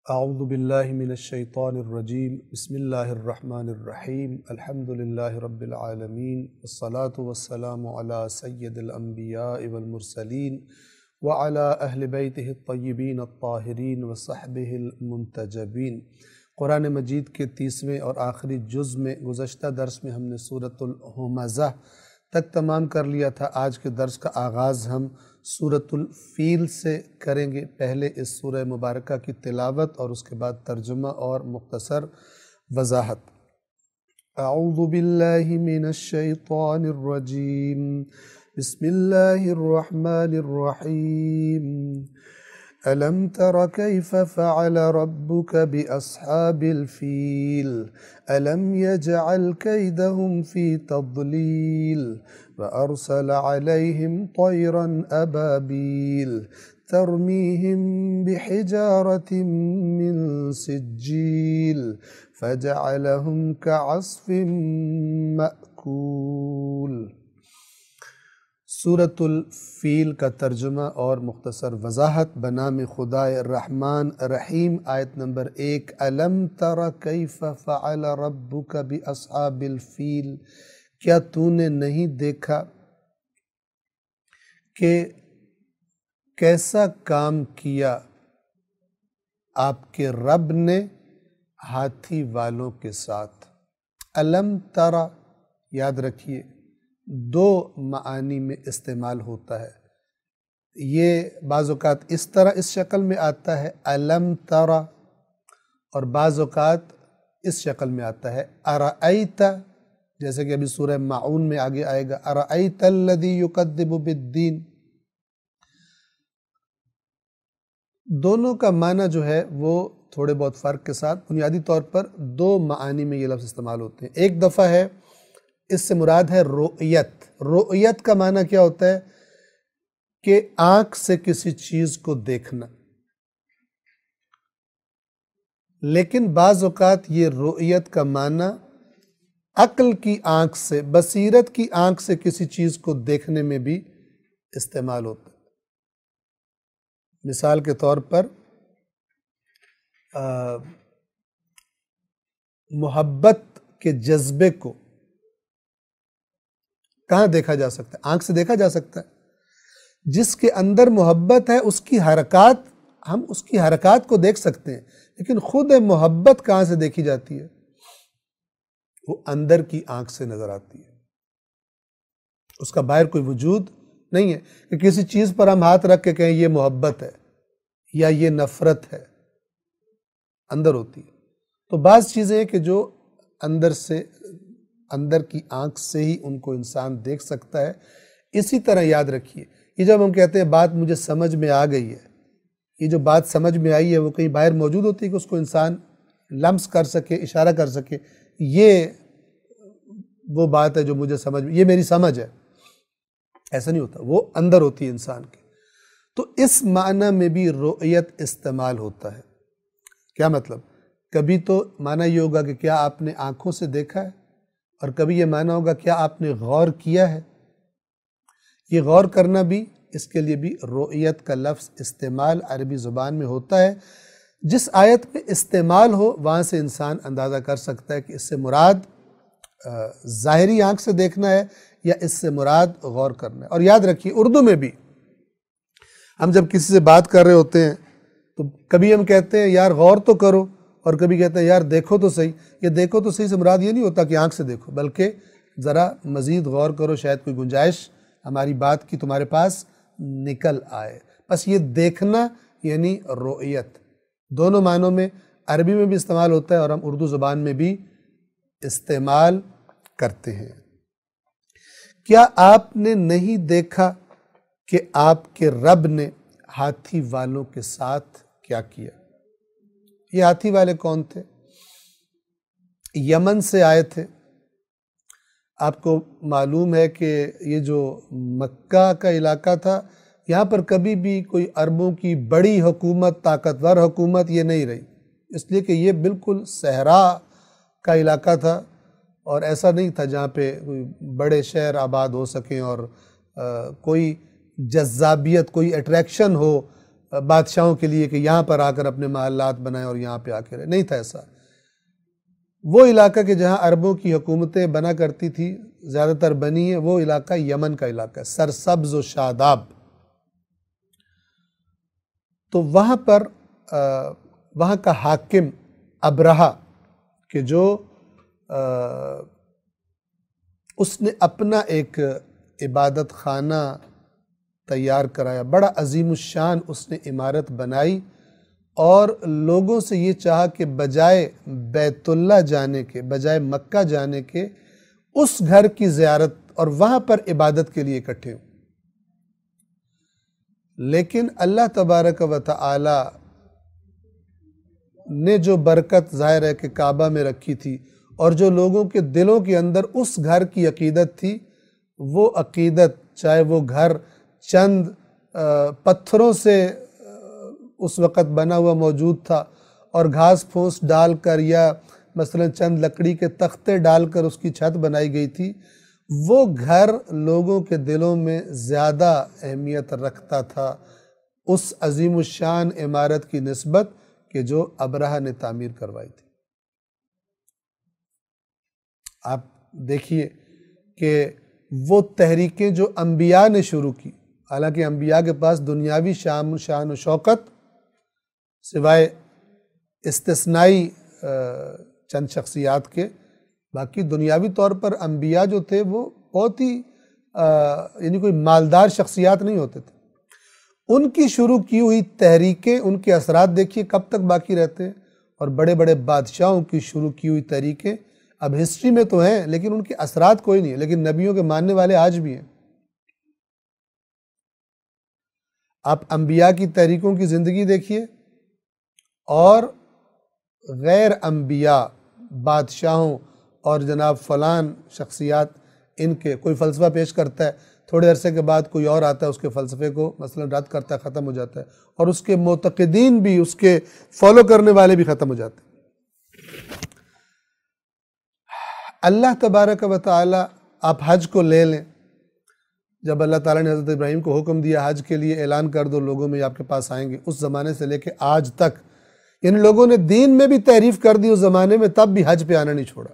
اعوذ باللہ من الشیطان الرجیم بسم اللہ الرحمن الرحیم الحمدللہ رب العالمین والصلاة والسلام علی سید الانبیاء والمرسلین وعلی اہل بیتہ الطیبین الطاہرین وصحبہ المنتجبین۔ قرآن مجید کے 30ویں اور آخری جز میں گزشتہ درس میں ہم نے سورۃ الہمزہ تک تمام کر لیا تھا۔ آج کے درس کا آغاز ہم سورۃ الفیل سے کریں گے۔ پہلے اس سورہ مبارکہ کی تلاوت اور اس کے بعد ترجمہ اور مختصر وضاحت۔ اعوذ باللہ من الشیطان الرجیم بسم اللہ الرحمن الرحیم۔ ألم تر كيف فعل ربك بأصحاب الفيل ألم يجعل كيدهم في تضليل وأرسل عليهم طيرا أبابيل ترميهم بحجارة من سجيل فجعلهم كعصف مأكول۔ سورۃ الفیل کا ترجمہ اور مختصر وضاحت۔ بنام خدائے رحمان رحیم۔ آیت نمبر 1۔ الم تر کیف فعل ربک باصحاب الفیل، کیا تو نے نہیں دیکھا کہ کیسا کام کیا آپ کے رب نے ہاتھی والوں کے ساتھ۔ الم تر یاد رکھیے دو معانی میں استعمال ہوتا ہے۔ یہ بعض اوقات اس طرح اس شکل میں آتا ہے الم ترى، اور بعض اوقات اس شکل میں آتا ہے ارأیت، جیسے کہ ابھی سورہ معون میں آگے آئے گا ارأیت الذی یکذب بالدین۔ دونوں کا معنی جو ہے وہ تھوڑے بہت فرق کے ساتھ بنیادی طور پر دو معانی میں یہ لفظ استعمال ہوتے ہیں۔ ایک دفعہ ہے اس سے مراد ہے رؤیت۔ رؤیت کا معنی کیا ہوتا ہے کہ آنکھ سے کسی چیز کو دیکھنا، لیکن بعض اوقات یہ رؤیت کا معنی عقل کی آنکھ سے، بصیرت کی آنکھ سے کسی چیز کو دیکھنے میں بھی استعمال ہوتا ہے۔ مثال کے طور پر محبت کے جذبے کو کہاں دیکھا جا سکتا ہے؟ آنکھ سے دیکھا جا سکتا ہے۔ جس کے اندر محبت ہے اس کی حرکات، ہم اس کی حرکات کو دیکھ سکتے ہیں، لیکن خود محبت کہاں سے دیکھی جاتی ہے؟ وہ اندر کی آنکھ سے نظر آتی ہے، اس کا باہر کوئی وجود نہیں ہے کہ کسی چیز پر ہم ہاتھ رکھ کے کہیں یہ محبت ہے یا یہ نفرت ہے، اندر ہوتی ہے۔ تو بعض چیزیں کہ جو اندر کی آنکھ سے ہی ان کو انسان دیکھ سکتا ہے۔ اسی طرح یاد رکھیے یہ جب ہم کہتے ہیں بات مجھے سمجھ میں آ گئی ہے، یہ جو بات سمجھ میں آئی ہے وہ کہیں باہر موجود ہوتی ہے کہ اس کو انسان لمس کر سکے، اشارہ کر سکے یہ وہ بات ہے جو مجھے سمجھ میں، یہ میری سمجھ ہے، ایسا نہیں ہوتا، وہ اندر ہوتی ہے انسان کے۔ تو اس معنی میں بھی رؤیت استعمال ہوتا ہے۔ کیا مطلب؟ کبھی تو معنی یہ ہوگا کہ کیا آپ نے آنکھوں سے دیکھا ہے، اور کبھی یہ معنی ہوگا کیا آپ نے غور کیا ہے۔ یہ غور کرنا بھی، اس کے لیے بھی رؤیت کا لفظ استعمال عربی زبان میں ہوتا ہے۔ جس آیت میں استعمال ہو وہاں سے انسان اندازہ کر سکتا ہے کہ اس سے مراد ظاہری آنکھ سے دیکھنا ہے یا اس سے مراد غور کرنا ہے۔ اور یاد رکھیے اردو میں بھی ہم جب کسی سے بات کر رہے ہوتے ہیں تو کبھی ہم کہتے ہیں یار غور تو کرو، اور کبھی کہتے ہیں یار دیکھو تو صحیح۔ یہ دیکھو تو صحیح سے مراد یہ نہیں ہوتا کہ آنکھ سے دیکھو، بلکہ ذرا مزید غور کرو، شاید کوئی گنجائش ہماری بات کی تمہارے پاس نکل آئے۔ بس یہ دیکھنا یعنی رؤیت دونوں معنوں میں عربی میں بھی استعمال ہوتا ہے اور ہم اردو زبان میں بھی استعمال کرتے ہیں۔ کیا آپ نے نہیں دیکھا کہ آپ کے رب نے ہاتھی والوں کے ساتھ کیا کیا؟ یہ ہاتھی والے کون تھے؟ یمن سے آئے تھے۔ آپ کو معلوم ہے کہ یہ جو مکہ کا علاقہ تھا، یہاں پر کبھی بھی کوئی عربوں کی بڑی حکومت، طاقتور حکومت یہ نہیں رہی، اس لیے کہ یہ بالکل صحرا کا علاقہ تھا، اور ایسا نہیں تھا جہاں پہ کوئی بڑے شہر آباد ہو سکیں اور کوئی جذابیت، کوئی اٹریکشن ہو بادشاہوں کے لیے کہ یہاں پر آ کر اپنے محلات بنائیں اور یہاں پہ آ کے رہے، نہیں تھا ایسا۔ وہ علاقہ کہ جہاں عربوں کی حکومتیں بنا کرتی تھی، زیادہ تر بنی ہے، وہ علاقہ یمن کا علاقہ ہے، سرسبز و شاداب۔ تو وہاں پر وہاں کا حاکم ابرہہ کہ جو اس نے اپنا ایک عبادت خانہ تیار کرایا، بڑا عظیم الشان اس نے عمارت بنائی، اور لوگوں سے یہ چاہا کہ بجائے بیت اللہ جانے کے، بجائے مکہ جانے کے، اس گھر کی زیارت اور وہاں پر عبادت کے لیے اکٹھے ہوں۔ لیکن اللہ تبارک و تعالی نے جو برکت ظاہر ہے کہ کعبہ میں رکھی تھی، اور جو لوگوں کے دلوں کے اندر اس گھر کی عقیدت تھی، وہ عقیدت چاہے وہ گھر چند پتھروں سے اس وقت بنا ہوا موجود تھا اور گھاس پھوس ڈال کر یا مثلا چند لکڑی کے تختے ڈال کر اس کی چھت بنائی گئی تھی، وہ گھر لوگوں کے دلوں میں زیادہ اہمیت رکھتا تھا اس عظیم الشان عمارت کی نسبت کہ جو ابرہہ نے تعمیر کروائی تھی۔ آپ دیکھیے کہ وہ تحریکیں جو انبیاء نے شروع کی، حالانکہ انبیاء کے پاس دنیاوی شان و شوکت سوائے استثنائی چند شخصیات کے، باقی دنیاوی طور پر انبیاء جو تھے وہ بہت ہی یعنی کوئی مالدار شخصیات نہیں ہوتے تھے۔ ان کی شروع کی ہوئی تحریکیں، ان کے اثرات دیکھیے کب تک باقی رہتے ہیں، اور بڑے بڑے بادشاہوں کی شروع کی ہوئی تحریکیں اب ہسٹری میں تو ہیں لیکن ان کے اثرات کوئی نہیں ہے، لیکن نبیوں کے ماننے والے آج بھی ہیں۔ آپ انبیاء کی تحریکوں کی زندگی دیکھیے، اور غیر انبیاء بادشاہوں اور جناب فلان شخصیات، ان کے کوئی فلسفہ پیش کرتا ہے، تھوڑے عرصے کے بعد کوئی اور آتا ہے اس کے فلسفے کو مثلا رد کرتا ہے، ختم ہو جاتا ہے، اور اس کے معتقدین بھی، اس کے فالو کرنے والے بھی ختم ہو جاتے ہیں۔ اللہ تبارک و تعالی، آپ حج کو لے لیں، جب اللہ تعالیٰ نے حضرت ابراہیم کو حکم دیا حج کے لیے اعلان کر دو، لوگوں میں آپ کے پاس آئیں گے، اس زمانے سے لے کے آج تک، یعنی لوگوں نے دین میں بھی تعریف کر دی اس زمانے میں، تب بھی حج پہ آنا نہیں چھوڑا،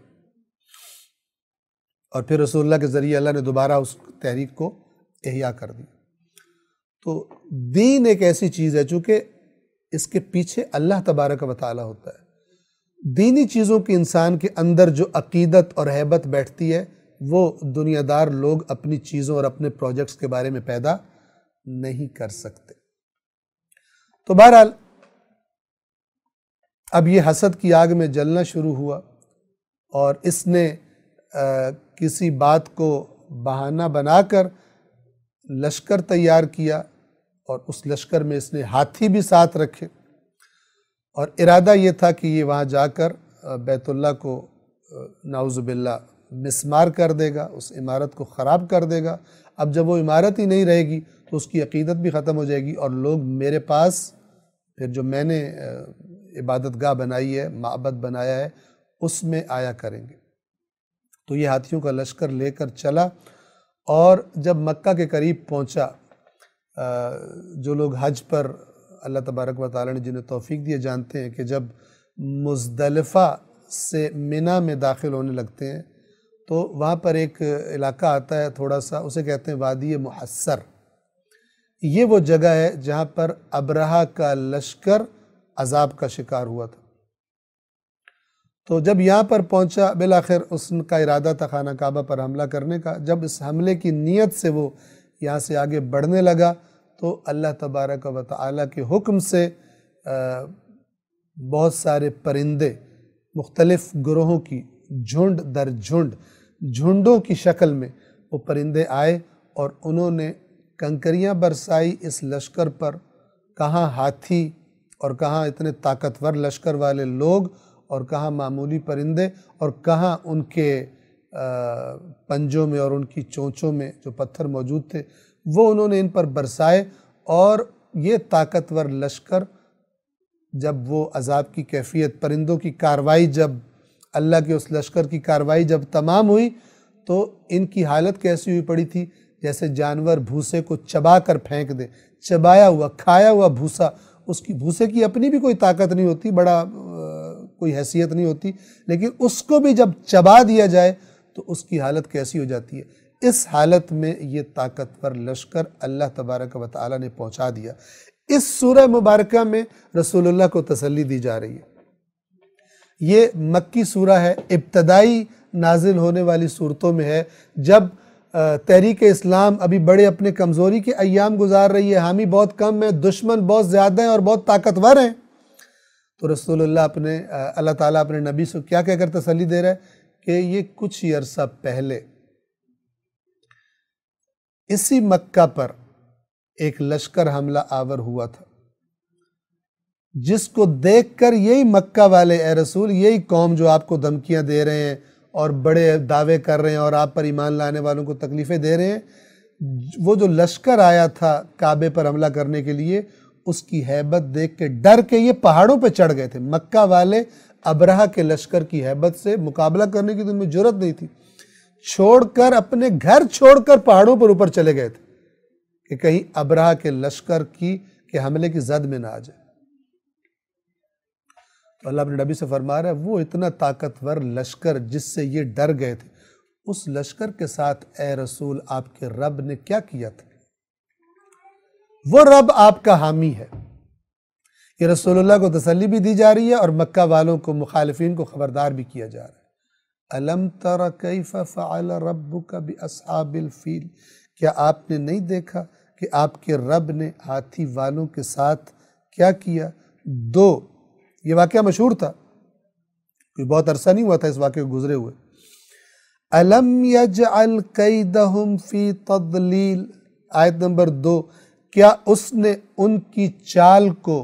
اور پھر رسول اللہ کے ذریعے اللہ نے دوبارہ اس تحریک کو احیا کر دیا۔ تو دین ایک ایسی چیز ہے، چونکہ اس کے پیچھے اللہ تبارک و تعالی ہوتا ہے، دینی چیزوں کی انسان کے اندر جو عقیدت اور ہیبت بیٹھتی ہے، وہ دنیا دار لوگ اپنی چیزوں اور اپنے پروجیکٹس کے بارے میں پیدا نہیں کر سکتے۔ تو بہرحال اب یہ حسد کی آگ میں جلنا شروع ہوا، اور اس نے کسی بات کو بہانہ بنا کر لشکر تیار کیا، اور اس لشکر میں اس نے ہاتھی بھی ساتھ رکھے، اور ارادہ یہ تھا کہ یہ وہاں جا کر بیت اللہ کو نعوذ باللہ مسمار کر دے گا، اس عمارت کو خراب کر دے گا۔ اب جب وہ عمارت ہی نہیں رہے گی تو اس کی عقیدت بھی ختم ہو جائے گی، اور لوگ میرے پاس پھر جو میں نے عبادت گاہ بنائی ہے، معبد بنایا ہے، اس میں آیا کریں گے۔ تو یہ ہاتھیوں کا لشکر لے کر چلا، اور جب مکہ کے قریب پہنچا، جو لوگ حج پر اللہ تبارک و تعالی نے جنہیں توفیق دیے جانتے ہیں کہ جب مزدلفہ سے منی میں داخل ہونے لگتے ہیں تو وہاں پر ایک علاقہ آتا ہے تھوڑا سا، اسے کہتے ہیں وادی محصر۔ یہ وہ جگہ ہے جہاں پر ابرہہ کا لشکر عذاب کا شکار ہوا تھا۔ تو جب یہاں پر پہنچا، بالآخر اس کا ارادہ تھا خانہ کعبہ پر حملہ کرنے کا، جب اس حملے کی نیت سے وہ یہاں سے آگے بڑھنے لگا تو اللہ تبارک و تعالی کے حکم سے بہت سارے پرندے مختلف گروہوں کی جھنڈ در جھنڈ، جھنڈوں کی شکل میں وہ پرندے آئے، اور انہوں نے کنکریاں برسائی اس لشکر پر۔ کہاں ہاتھی اور کہاں اتنے طاقتور لشکر والے لوگ، اور کہاں معمولی پرندے، اور کہاں ان کے پنجوں میں اور ان کی چونچوں میں جو پتھر موجود تھے وہ انہوں نے ان پر برسائے۔ اور یہ طاقتور لشکر جب وہ عذاب کی کیفیت، پرندوں کی کاروائی، جب اللہ کے اس لشکر کی کاروائی جب تمام ہوئی تو ان کی حالت کیسی ہوئی پڑی تھی، جیسے جانور بھوسے کو چبا کر پھینک دے، چبایا ہوا کھایا ہوا بھوسا، اس کی بھوسے کی اپنی بھی کوئی طاقت نہیں ہوتی، بڑا کوئی حیثیت نہیں ہوتی، لیکن اس کو بھی جب چبا دیا جائے تو اس کی حالت کیسی ہو جاتی ہے۔ اس حالت میں یہ طاقتور لشکر اللہ تبارک و تعالیٰ نے پہنچا دیا۔ اس سورہ مبارکہ میں رسول اللہ کو تسلی دی جا رہی ہے۔ یہ مکی سورہ ہے، ابتدائی نازل ہونے والی صورتوں میں ہے، جب تحریک اسلام ابھی بڑے اپنے کمزوری کے ایام گزار رہی ہے، حامی بہت کم ہیں، دشمن بہت زیادہ ہیں اور بہت طاقتور ہیں، تو رسول اللہ تعالیٰ اپنے نبی سے کیا کہہ کر تسلی دے رہا ہے کہ یہ کچھ ہی عرصہ پہلے اسی مکہ پر ایک لشکر حملہ آور ہوا تھا، جس کو دیکھ کر یہی مکہ والے، اے رسول، یہی قوم جو آپ کو دھمکیاں دے رہے ہیں اور بڑے دعوے کر رہے ہیں اور آپ پر ایمان لانے والوں کو تکلیفیں دے رہے ہیں، وہ جو لشکر آیا تھا کعبے پر حملہ کرنے کے لیے، اس کی ہیبت دیکھ کے ڈر کے یہ پہاڑوں پہ چڑھ گئے تھے۔ مکہ والے ابرہہ کے لشکر کی ہیبت سے مقابلہ کرنے کی تو ان میں جرأت نہیں تھی، چھوڑ کر اپنے گھر چھوڑ کر پہاڑوں پر اوپر چلے گئے تھے کہ کہیں ابرہہ کے لشکر کے حملے کی زد میں نہ آ جائے۔ تو اللہ اپنے نبی سے فرما رہا ہے وہ اتنا طاقتور لشکر جس سے یہ ڈر گئے تھے، اس لشکر کے ساتھ اے رسول آپ کے رب نے کیا کیا تھا؟ وہ رب آپ کا حامی ہے۔ یہ رسول اللہ کو تسلی بھی دی جا رہی ہے اور مکہ والوں کو، مخالفین کو خبردار بھی کیا جا رہا ہے۔ أَلَمْ تَرَ كَيْفَ فَعَلَ رَبُّكَ بِأَصْحَابِ الْفِيلِ، کیا آپ نے نہیں دیکھا کہ آپ کے رب نے ہاتھی والوں کے ساتھ کیا کیا؟ یہ واقعہ مشہور تھا، کوئی بہت عرصہ نہیں ہوا تھا اس واقعے کو گزرے ہوئے۔ أَلَمْ يَجْعَلْ كَيْدَهُمْ فِي تَضْلِيلٍ، آیت نمبر 2، کیا اس نے ان کی چال کو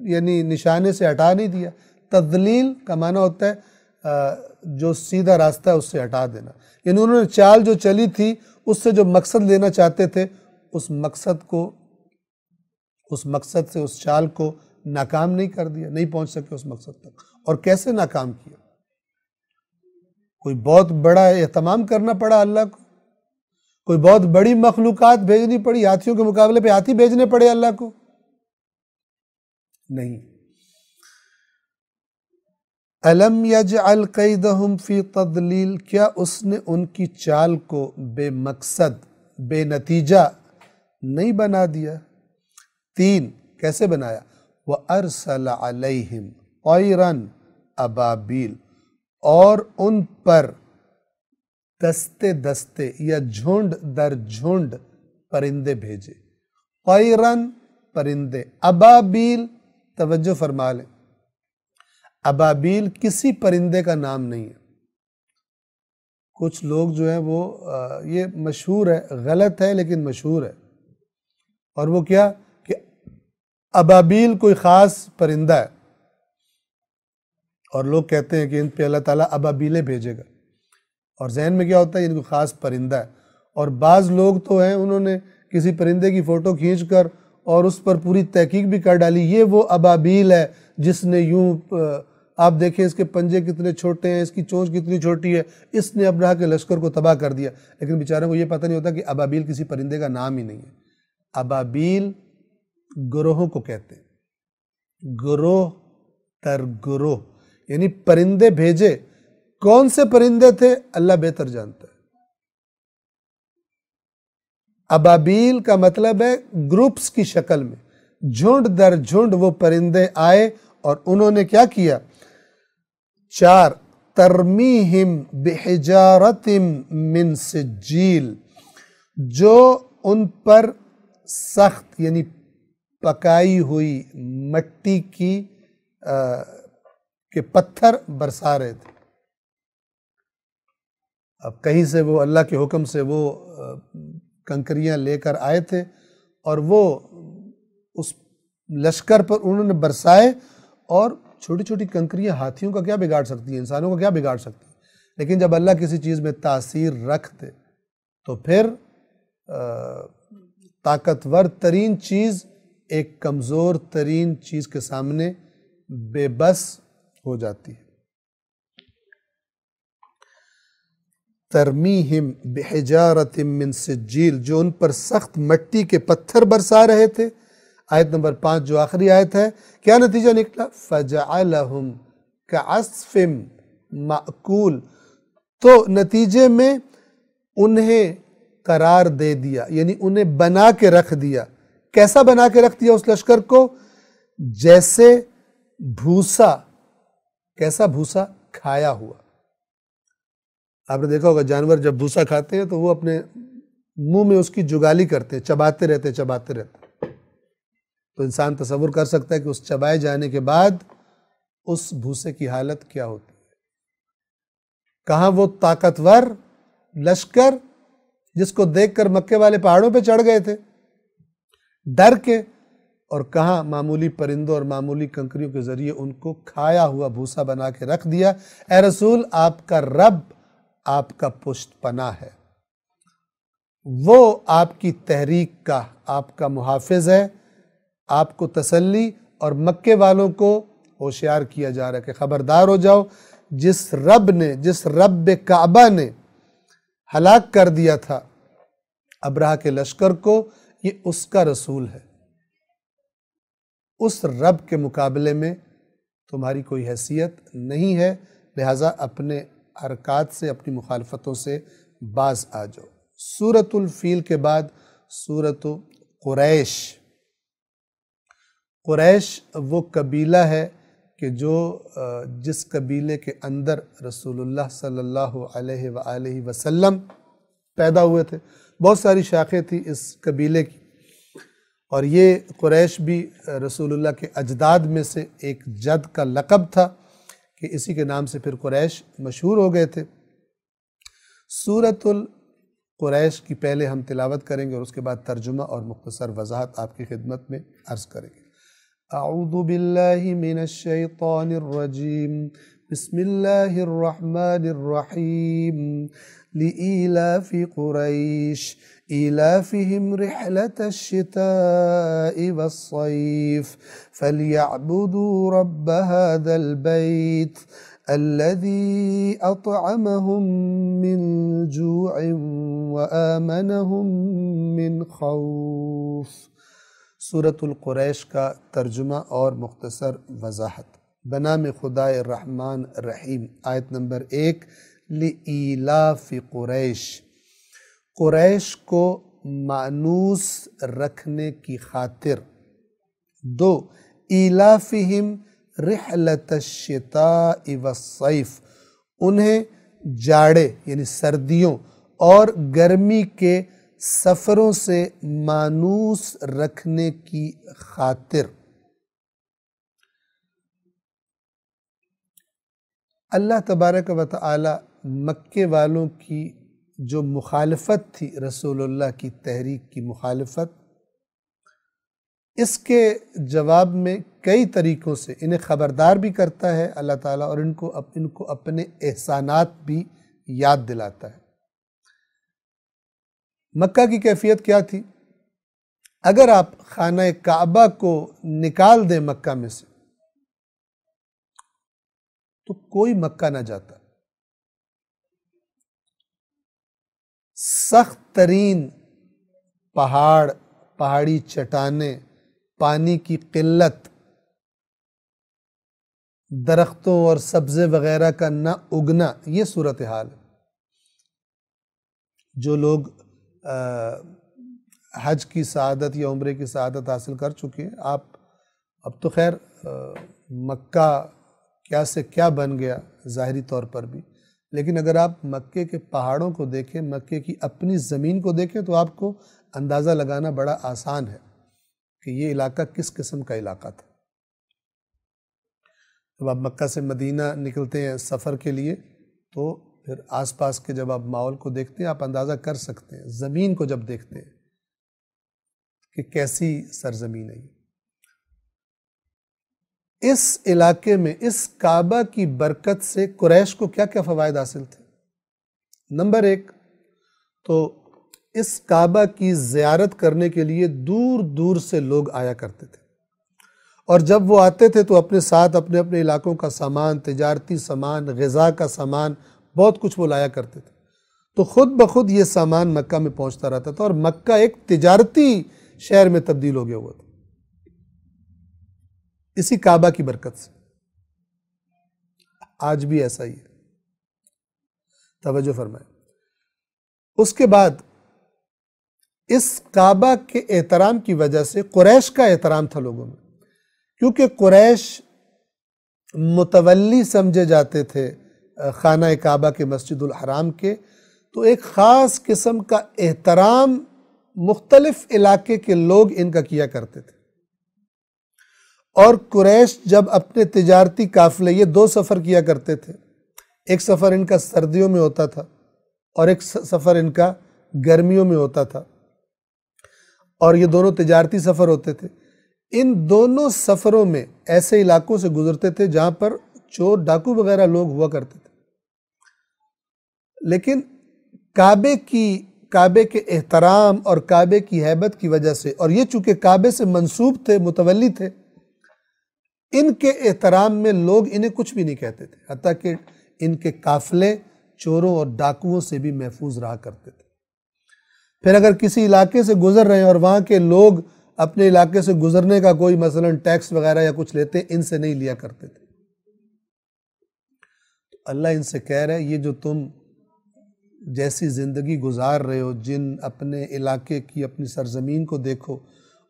یعنی نشانے سے ہٹا نہیں دیا؟ تضلیل کا معنی ہوتا ہے جو سیدھا راستہ ہے اس سے ہٹا دینا، یعنی انہوں نے چال جو چلی تھی اس سے جو مقصد لینا چاہتے تھے، اس مقصد سے اس چال کو ناکام نہیں کر دیا، نہیں پہنچ سکے اس مقصد تک۔ اور کیسے ناکام کیا؟ کوئی بہت بڑا اہتمام کرنا پڑا اللہ کو، کوئی بہت بڑی مخلوقات بھیجنی پڑی، ہاتھیوں کے مقابلے پہ ہاتھی بھیجنے پڑے اللہ کو؟ نہیں۔ أَلَمْ يَجْعَلْ كَيْدَهُمْ فِي تَضْلِيلٍ، کیا اس نے ان کی چال کو بے مقصد، بے نتیجہ نہیں بنا دیا؟ 3، کیسے بنایا؟ وَأَرْسَلَ عَلَيْهِمْ طَيْرًا أَبَابِيلَ، اور ان پر دستے دستے یا جھنڈ در جھنڈ پرندے بھیجے۔ طیرن، پرندے، ابابیل، توجہ فرما لیں، ابابیل کسی پرندے کا نام نہیں ہے۔ کچھ لوگ جو ہیں وہ یہ مشہور ہے، غلط ہے لیکن مشہور ہے، اور وہ کیا کہ ابابیل کوئی خاص پرندہ ہے، اور لوگ کہتے ہیں کہ ان پہ اللہ تعالیٰ ابابیلیں بھیجے گا، اور ذہن میں کیا ہوتا ہے ان کو خاص پرندہ ہے۔ اور بعض لوگ تو ہیں انہوں نے کسی پرندے کی فوٹو کھینچ کر اور اس پر پوری تحقیق بھی کر ڈالی، یہ وہ ابابیل ہے جس نے یوں، آپ دیکھیں اس کے پنجے کتنے چھوٹے ہیں، اس کی چونچ کتنی چھوٹی ہے، اس نے ابرہہ کے لشکر کو تباہ کر دیا، لیکن بیچاروں کو یہ پتہ نہیں ہوتا کہ ابابیل کسی پرندے کا نام ہی نہیں ہے۔ ابابیل گروہوں کو کہتے ہیں، گروہ تر گروہ، یعنی پرندے بھیجے۔ کون سے پرندے تھے اللہ بہتر جانتا ہے۔ ابابیل کا مطلب ہے گروپس کی شکل میں، جھنڈ در جھنڈ وہ پرندے آئے اور انہوں نے کیا کیا؟ 4، ترمیہم بحجارت من سجیل، جو ان پر سخت یعنی پکائی ہوئی مٹی کے پتھر برسا رہے تھے۔ اب کہیں سے وہ اللہ کے حکم سے وہ کنکریاں لے کر آئے تھے اور وہ اس لشکر پر انہوں نے برسائے، اور چھوٹی چھوٹی کنکریاں ہاتھیوں کا کیا بگاڑ سکتی ہیں، انسانوں کا کیا بگاڑ سکتی ہیں، لیکن جب اللہ کسی چیز میں تاثیر رکھ دے تو پھر طاقتور ترین چیز ایک کمزور ترین چیز کے سامنے بے بس ہو جاتی ہے۔ ترمیہم بحجارۃ من سجیل، جو ان پر سخت مٹی کے پتھر برسا رہے تھے۔ آیت نمبر 5 جو آخری آیت ہے، کیا نتیجہ نکلا؟ فجعلہم کعصف مأکول، تو نتیجے میں انہیں قرار دے دیا، یعنی انہیں بنا کے رکھ دیا۔ کیسا بنا کے رکھ دیا اس لشکر کو؟ جیسے بھوسا، کیسا بھوسا؟ کھایا ہوا۔ آپ نے دیکھا ہوگا جانور جب بھوسا کھاتے ہیں تو وہ اپنے منہ میں اس کی جگالی کرتے ہیں، چباتے رہتے تو انسان تصور کر سکتا ہے کہ اس چبائے جانے کے بعد اس بھوسے کی حالت کیا ہوتی ہے۔ کہاں وہ طاقتور لشکر جس کو دیکھ کر مکے والے پہاڑوں پہ چڑھ گئے تھے ڈر کے، اور کہاں معمولی پرندوں اور معمولی کنکریوں کے ذریعے ان کو کھایا ہوا بھوسا بنا کے رکھ دیا۔ اے رسول، آپ کا رب آپ کا پشت پناہ ہے، وہ آپ کی تحریک کا آپ کا محافظ ہے، آپ کو تسلی اور مکے والوں کو ہوشیار کیا جا رہا ہے کہ خبردار ہو جاؤ، جس رب کعبہ نے ہلاک کر دیا تھا ابرہہ کے لشکر کو، یہ اس کا رسول ہے۔ اس رب کے مقابلے میں تمہاری کوئی حیثیت نہیں ہے، لہٰذا اپنے حرکات سے، اپنی مخالفتوں سے باز آ جاؤ۔ سورۃ الفیل کے بعد سورۃ قریش۔ قریش وہ قبیلہ ہے کہ جس قبیلے کے اندر رسول اللہ صلی اللہ علیہ وآلہ وسلم پیدا ہوئے تھے۔ بہت ساری شاخیں تھی اس قبیلے کی، اور یہ قریش بھی رسول اللہ کے اجداد میں سے ایک جد کا لقب تھا کہ اسی کے نام سے پھر قریش مشہور ہو گئے تھے۔ سورۃ القریش کی پہلے ہم تلاوت کریں گے اور اس کے بعد ترجمہ اور مختصر وضاحت آپ کی خدمت میں عرض کریں گے۔ اعوذ باللہ من الشیطان الرجیم، بسم اللہ الرحمن الرحیم۔ لإيلاف قريش إيلافهم رحلة الشتاء والصيف فليعبدوا رب هذا البيت الذي أطعمهم من جوع وآمنهم من خوف۔ سورۃ القریش کا ترجمہ اور مختصر وضاحت۔ بنام خدائے الرحمن الرحیم۔ آیت نمبر 1، لإیلاف قریش، قریش کو مانوس رکھنے کی خاطر۔ 2، ایلافہم رحلۃ الشتاء والصیف، انہیں جاڑے یعنی سردیوں اور گرمی کے سفروں سے مانوس رکھنے کی خاطر۔ اللہ تبارک و تعالی مکے والوں کی جو مخالفت تھی، رسول اللہ کی تحریک کی مخالفت، اس کے جواب میں کئی طریقوں سے انہیں خبردار بھی کرتا ہے اللہ تعالیٰ، اور ان کو اپنے احسانات بھی یاد دلاتا ہے۔ مکہ کی کیفیت کیا تھی؟ اگر آپ خانہ کعبہ کو نکال دیں مکہ میں سے تو کوئی مکہ نہ جاتا۔ سخت ترین پہاڑی چٹانیں، پانی کی قلت، درختوں اور سبزے وغیرہ کا نہ اگنا، یہ صورتحال ہے۔ جو لوگ حج کی سعادت یا عمرے کی سعادت حاصل کر چکے ہیں، آپ اب تو خیر مکہ کیا سے کیا بن گیا ظاہری طور پر بھی، لیکن اگر آپ مکے کے پہاڑوں کو دیکھیں، مکے کی اپنی زمین کو دیکھیں، تو آپ کو اندازہ لگانا بڑا آسان ہے کہ یہ علاقہ کس قسم کا علاقہ تھا۔ جب آپ مکہ سے مدینہ نکلتے ہیں سفر کے لیے تو پھر آس پاس کے جب آپ ماحول کو دیکھتے ہیں، آپ اندازہ کر سکتے ہیں، زمین کو جب دیکھتے ہیں کہ کیسی سرزمین ہے۔ اس علاقے میں اس کعبہ کی برکت سے قریش کو کیا کیا فوائد حاصل تھے؟ نمبر 1 تو اس کعبہ کی زیارت کرنے کے لیے دور دور سے لوگ آیا کرتے تھے، اور جب وہ آتے تھے تو اپنے ساتھ اپنے اپنے علاقوں کا سامان، تجارتی سامان، غذا کا سامان، بہت کچھ وہ لایا کرتے تھے۔ تو خود بخود یہ سامان مکہ میں پہنچتا رہتا تھا، اور مکہ ایک تجارتی شہر میں تبدیل ہو گیا ہوا تھا اسی کعبہ کی برکت سے۔ آج بھی ایسا ہی ہے، توجہ فرمائیں۔ اس کے بعد اس کعبہ کے احترام کی وجہ سے قریش کا احترام تھا لوگوں میں، کیونکہ قریش متولی سمجھے جاتے تھے خانہ کعبہ کے، مسجد الحرام کے، تو ایک خاص قسم کا احترام مختلف علاقے کے لوگ ان کا کیا کرتے تھے۔ اور قریش جب اپنے تجارتی قافلے، یہ 2 سفر کیا کرتے تھے، ایک سفر ان کا سردیوں میں ہوتا تھا اور ایک سفر ان کا گرمیوں میں ہوتا تھا، اور یہ دونوں تجارتی سفر ہوتے تھے۔ ان دونوں سفروں میں ایسے علاقوں سے گزرتے تھے جہاں پر چور ڈاکو وغیرہ لوگ ہوا کرتے تھے، لیکن کعبے کے احترام اور کعبے کی ہیبت کی وجہ سے، اور یہ چونکہ کعبے سے منسوب تھے، متولی تھے، ان کے احترام میں لوگ انہیں کچھ بھی نہیں کہتے تھے، حتیٰ کہ ان کے قافلے چوروں اور ڈاکوؤں سے بھی محفوظ رہا کرتے تھے۔ پھر اگر کسی علاقے سے گزر رہے ہیں اور وہاں کے لوگ اپنے علاقے سے گزرنے کا کوئی مثلا ٹیکس وغیرہ یا کچھ لیتے، ان سے نہیں لیا کرتے تھے۔ تو اللہ ان سے کہہ رہا ہے، یہ جو تم جیسی زندگی گزار رہے ہو، جن اپنے علاقے کی، اپنی سرزمین کو دیکھو،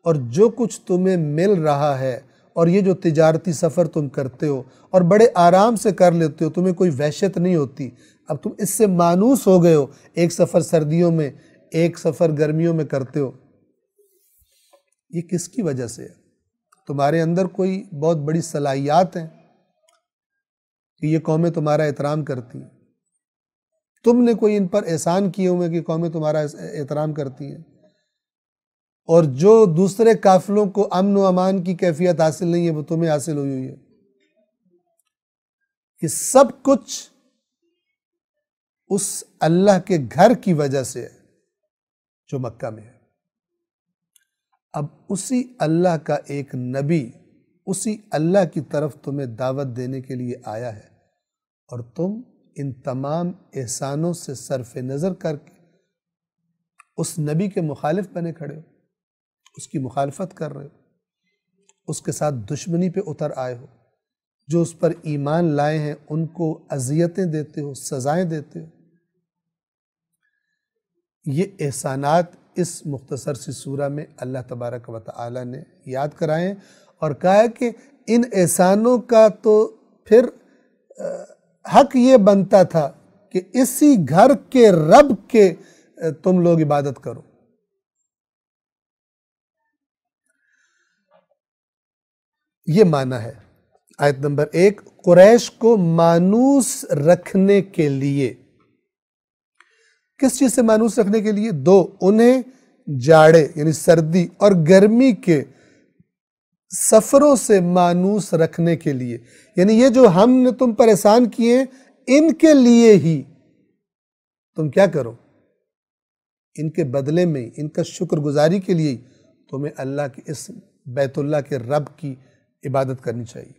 اور جو کچھ تمہیں مل رہا ہے، اور یہ جو تجارتی سفر تم کرتے ہو اور بڑے آرام سے کر لیتے ہو، تمہیں کوئی وحشت نہیں ہوتی، اب تم اس سے مانوس ہو گئے ہو، ایک سفر سردیوں میں، ایک سفر گرمیوں میں کرتے ہو، یہ کس کی وجہ سے ہے؟ تمہارے اندر کوئی بہت بڑی صلاحیات ہیں کہ یہ قومیں تمہارا احترام کرتی ہیں؟ تم نے کوئی ان پر احسان کیے ہوئے کہ قومیں تمہارا احترام کرتی ہیں؟ اور جو دوسرے قافلوں کو امن و امان کی کیفیت حاصل نہیں ہے، وہ تمہیں حاصل ہوئی ہوئی ہے۔ یہ سب کچھ اس اللہ کے گھر کی وجہ سے ہے جو مکہ میں ہے۔ اب اسی اللہ کا ایک نبی اسی اللہ کی طرف تمہیں دعوت دینے کے لیے آیا ہے، اور تم ان تمام احسانوں سے صرف نظر کر کے اس نبی کے مخالف بنے کھڑے ہو، اس کی مخالفت کر رہے ہو، اس کے ساتھ دشمنی پہ اتر آئے ہو، جو اس پر ایمان لائے ہیں ان کو اذیتیں دیتے ہو، سزائیں دیتے ہو۔ یہ احسانات اس مختصر سی سورہ میں اللہ تبارک و تعالی نے یاد کرائے ہیں، اور کہا ہے کہ ان احسانوں کا تو پھر حق یہ بنتا تھا کہ اسی گھر کے رب کے تم لوگ عبادت کرو۔ یہ معنی ہے آیت نمبر 1، قریش کو مانوس رکھنے کے لیے۔ کس چیز سے مانوس رکھنے کے لیے؟ 2، انہیں جاڑے یعنی سردی اور گرمی کے سفروں سے مانوس رکھنے کے لیے، یعنی یہ جو ہم نے تم پر احسان کیے ہیں، ان کے لیے ہی تم کیا کرو، ان کے بدلے میں، ان کا شکر گزاری کے لیے تمہیں اللہ کے اس بیت اللہ کے رب کی عبادت کرنی چاہیے۔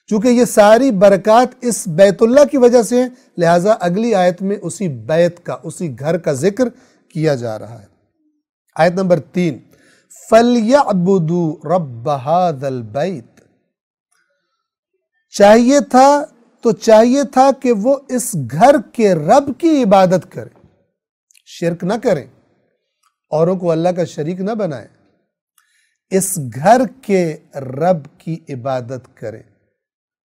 چونکہ یہ ساری برکات اس بیت اللہ کی وجہ سے ہیں، لہٰذا اگلی آیت میں اسی بیت کا، اسی گھر کا ذکر کیا جا رہا ہے۔ آیت نمبر 3، فَلْيَعْبُدُوا رَبَّ هَذَا الْبَيْتِ، چاہیے تھا کہ وہ اس گھر کے رب کی عبادت کریں، شرک نہ کریں، اوروں کو اللہ کا شریک نہ بنائیں، اس گھر کے رب کی عبادت کریں۔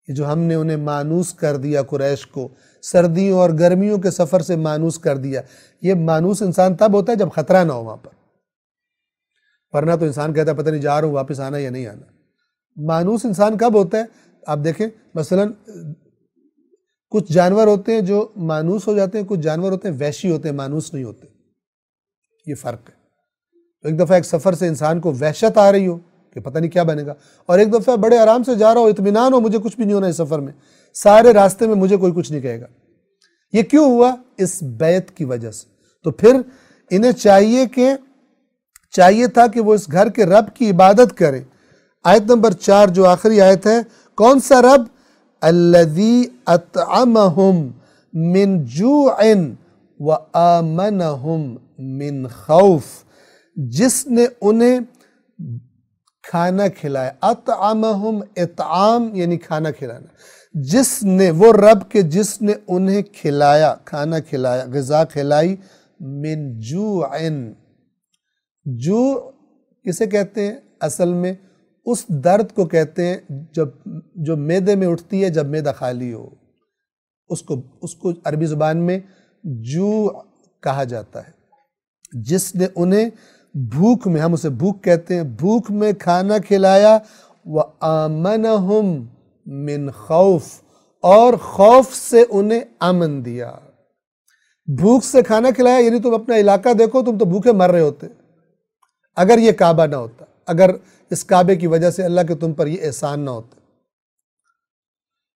یہ جو ہم نے انہیں مانوس کر دیا، قریش کو سردیوں اور گرمیوں کے سفر سے مانوس کر دیا، یہ مانوس انسان تب ہوتا ہے جب خطرہ نہ ہو وہاں پر، ورنہ تو انسان کہتا ہے پتہ نہیں جا رہا ہوں، واپس آنا یا نہیں آنا۔ مانوس انسان کب ہوتا ہے؟ آپ دیکھیں مثلا کچھ جانور ہوتے ہیں جو مانوس ہو جاتے ہیں، کچھ جانور ہوتے ہیں وحشی ہوتے ہیں، مانوس نہیں ہوتے، یہ فرق ہے۔ ایک دفعہ ایک سفر سے انسان کو وحشت آ رہی ہو کہ پتہ نہیں کیا بنے گا، اور ایک دفعہ بڑے آرام سے جا رہا ہو، اطمینان ہو مجھے کچھ بھی نہیں ہونا اس سفر میں، سارے راستے میں مجھے کوئی کچھ نہیں کہے گا۔ یہ کیوں ہوا؟ اس بیت کی وجہ سے۔ تو پھر انہیں چاہیے تھا کہ وہ اس گھر کے رب کی عبادت کریں۔ آیت نمبر 4 جو آخری آیت ہے، کون سا رب؟ الذی اطعمہم من جوع وَآمَنَهُمْ مِنْ خَوْف، جس نے انہیں کھانا کھلایا. اطعمہم، اطعام یعنی کھانا کھلانا. جس نے، وہ رب کے جس نے انہیں کھلایا، کھانا کھلایا، غذا کھلائی. من جوعن، جوع کسے کہتے ہیں اصل میں؟ اس درد کو کہتے ہیں جو معدے میں اٹھتی ہے جب معدہ خالی ہو، اس کو عربی زبان میں جوع کہا جاتا ہے. جس نے انہیں بھوک میں، ہم اسے بھوک کہتے ہیں، بھوک میں کھانا کھلایا. وَآمَنَهُمْ مِنْ خَوْف، اور خوف سے انہیں امن دیا. بھوک سے کھانا کھلایا یعنی تم اپنا علاقہ دیکھو، تم تو بھوکے مر رہے ہوتے اگر یہ کعبہ نہ ہوتا، اگر اس کعبے کی وجہ سے اللہ کے تم پر یہ احسان نہ ہوتا،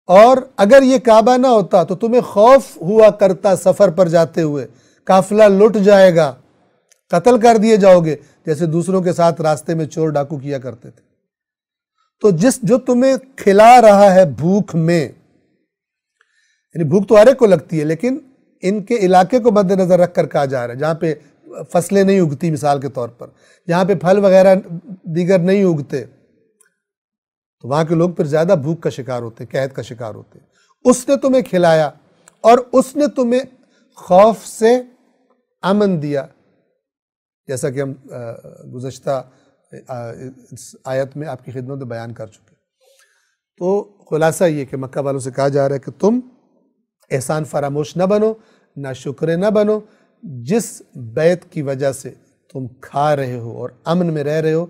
اور اگر یہ کعبہ نہ ہوتا تو تمہیں خوف ہوا کرتا سفر پر جاتے ہوئے، قافلہ لٹ جائے گا، قتل کر دیے جاؤ گے، جیسے دوسروں کے ساتھ راستے میں چور ڈاکو کیا کرتے تھے. تو جو تمہیں کھلا رہا ہے بھوک میں، یعنی بھوک تو ہر ایک کو لگتی ہے، لیکن ان کے علاقے کو مد نظر رکھ کر کہا جا رہا ہے، جہاں پہ فصلیں نہیں اگتی مثال کے طور پر، جہاں پہ پھل وغیرہ دیگر نہیں اگتے، تو وہاں کے لوگ پھر زیادہ بھوک کا شکار ہوتے ہیں، قحط کا شکار ہوتے ہیں. اس نے تمہیں کھلایا اور اس نے تمہیں خوف سے امن دیا، جیسا کہ ہم گزشتہ آیت میں آپ کی خدمت میں بیان کر چکے. تو خلاصہ یہ کہ مکہ والوں سے کہا جا رہا ہے کہ تم احسان فراموش نہ بنو، نہ شکر نہ بنو. جس بیت کی وجہ سے تم کھا رہے ہو اور امن میں رہ رہے ہو،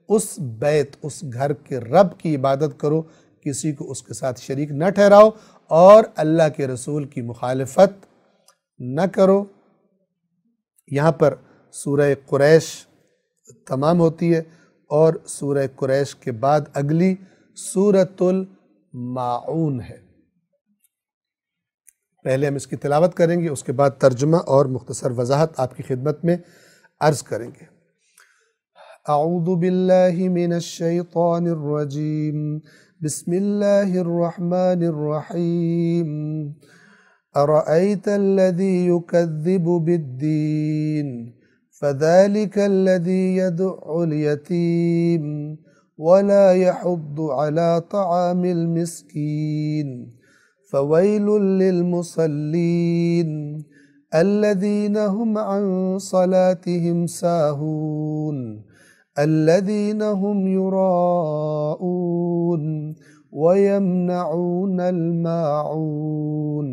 اس بیت، اس گھر کے رب کی عبادت کرو، کسی کو اس کے ساتھ شریک نہ ٹھہراؤ، اور اللہ کے رسول کی مخالفت نہ کرو. یہاں پر سورہ قریش تمام ہوتی ہے، اور سورہ قریش کے بعد اگلی سورۃ الماعون ہے. پہلے ہم اس کی تلاوت کریں گے، اس کے بعد ترجمہ اور مختصر وضاحت آپ کی خدمت میں عرض کریں گے. اعوذ باللہ من الشیطان الرجیم، بسم اللہ الرحمن الرحیم. ارأیت الذی یکذب بالدین فذلک الذی یدع الیتیم ولا یحض علی طعام المسکین فویل للمصلین الذین هم عن صلاتهم ساہون الذین هم یراؤون ویمنعون الماعون.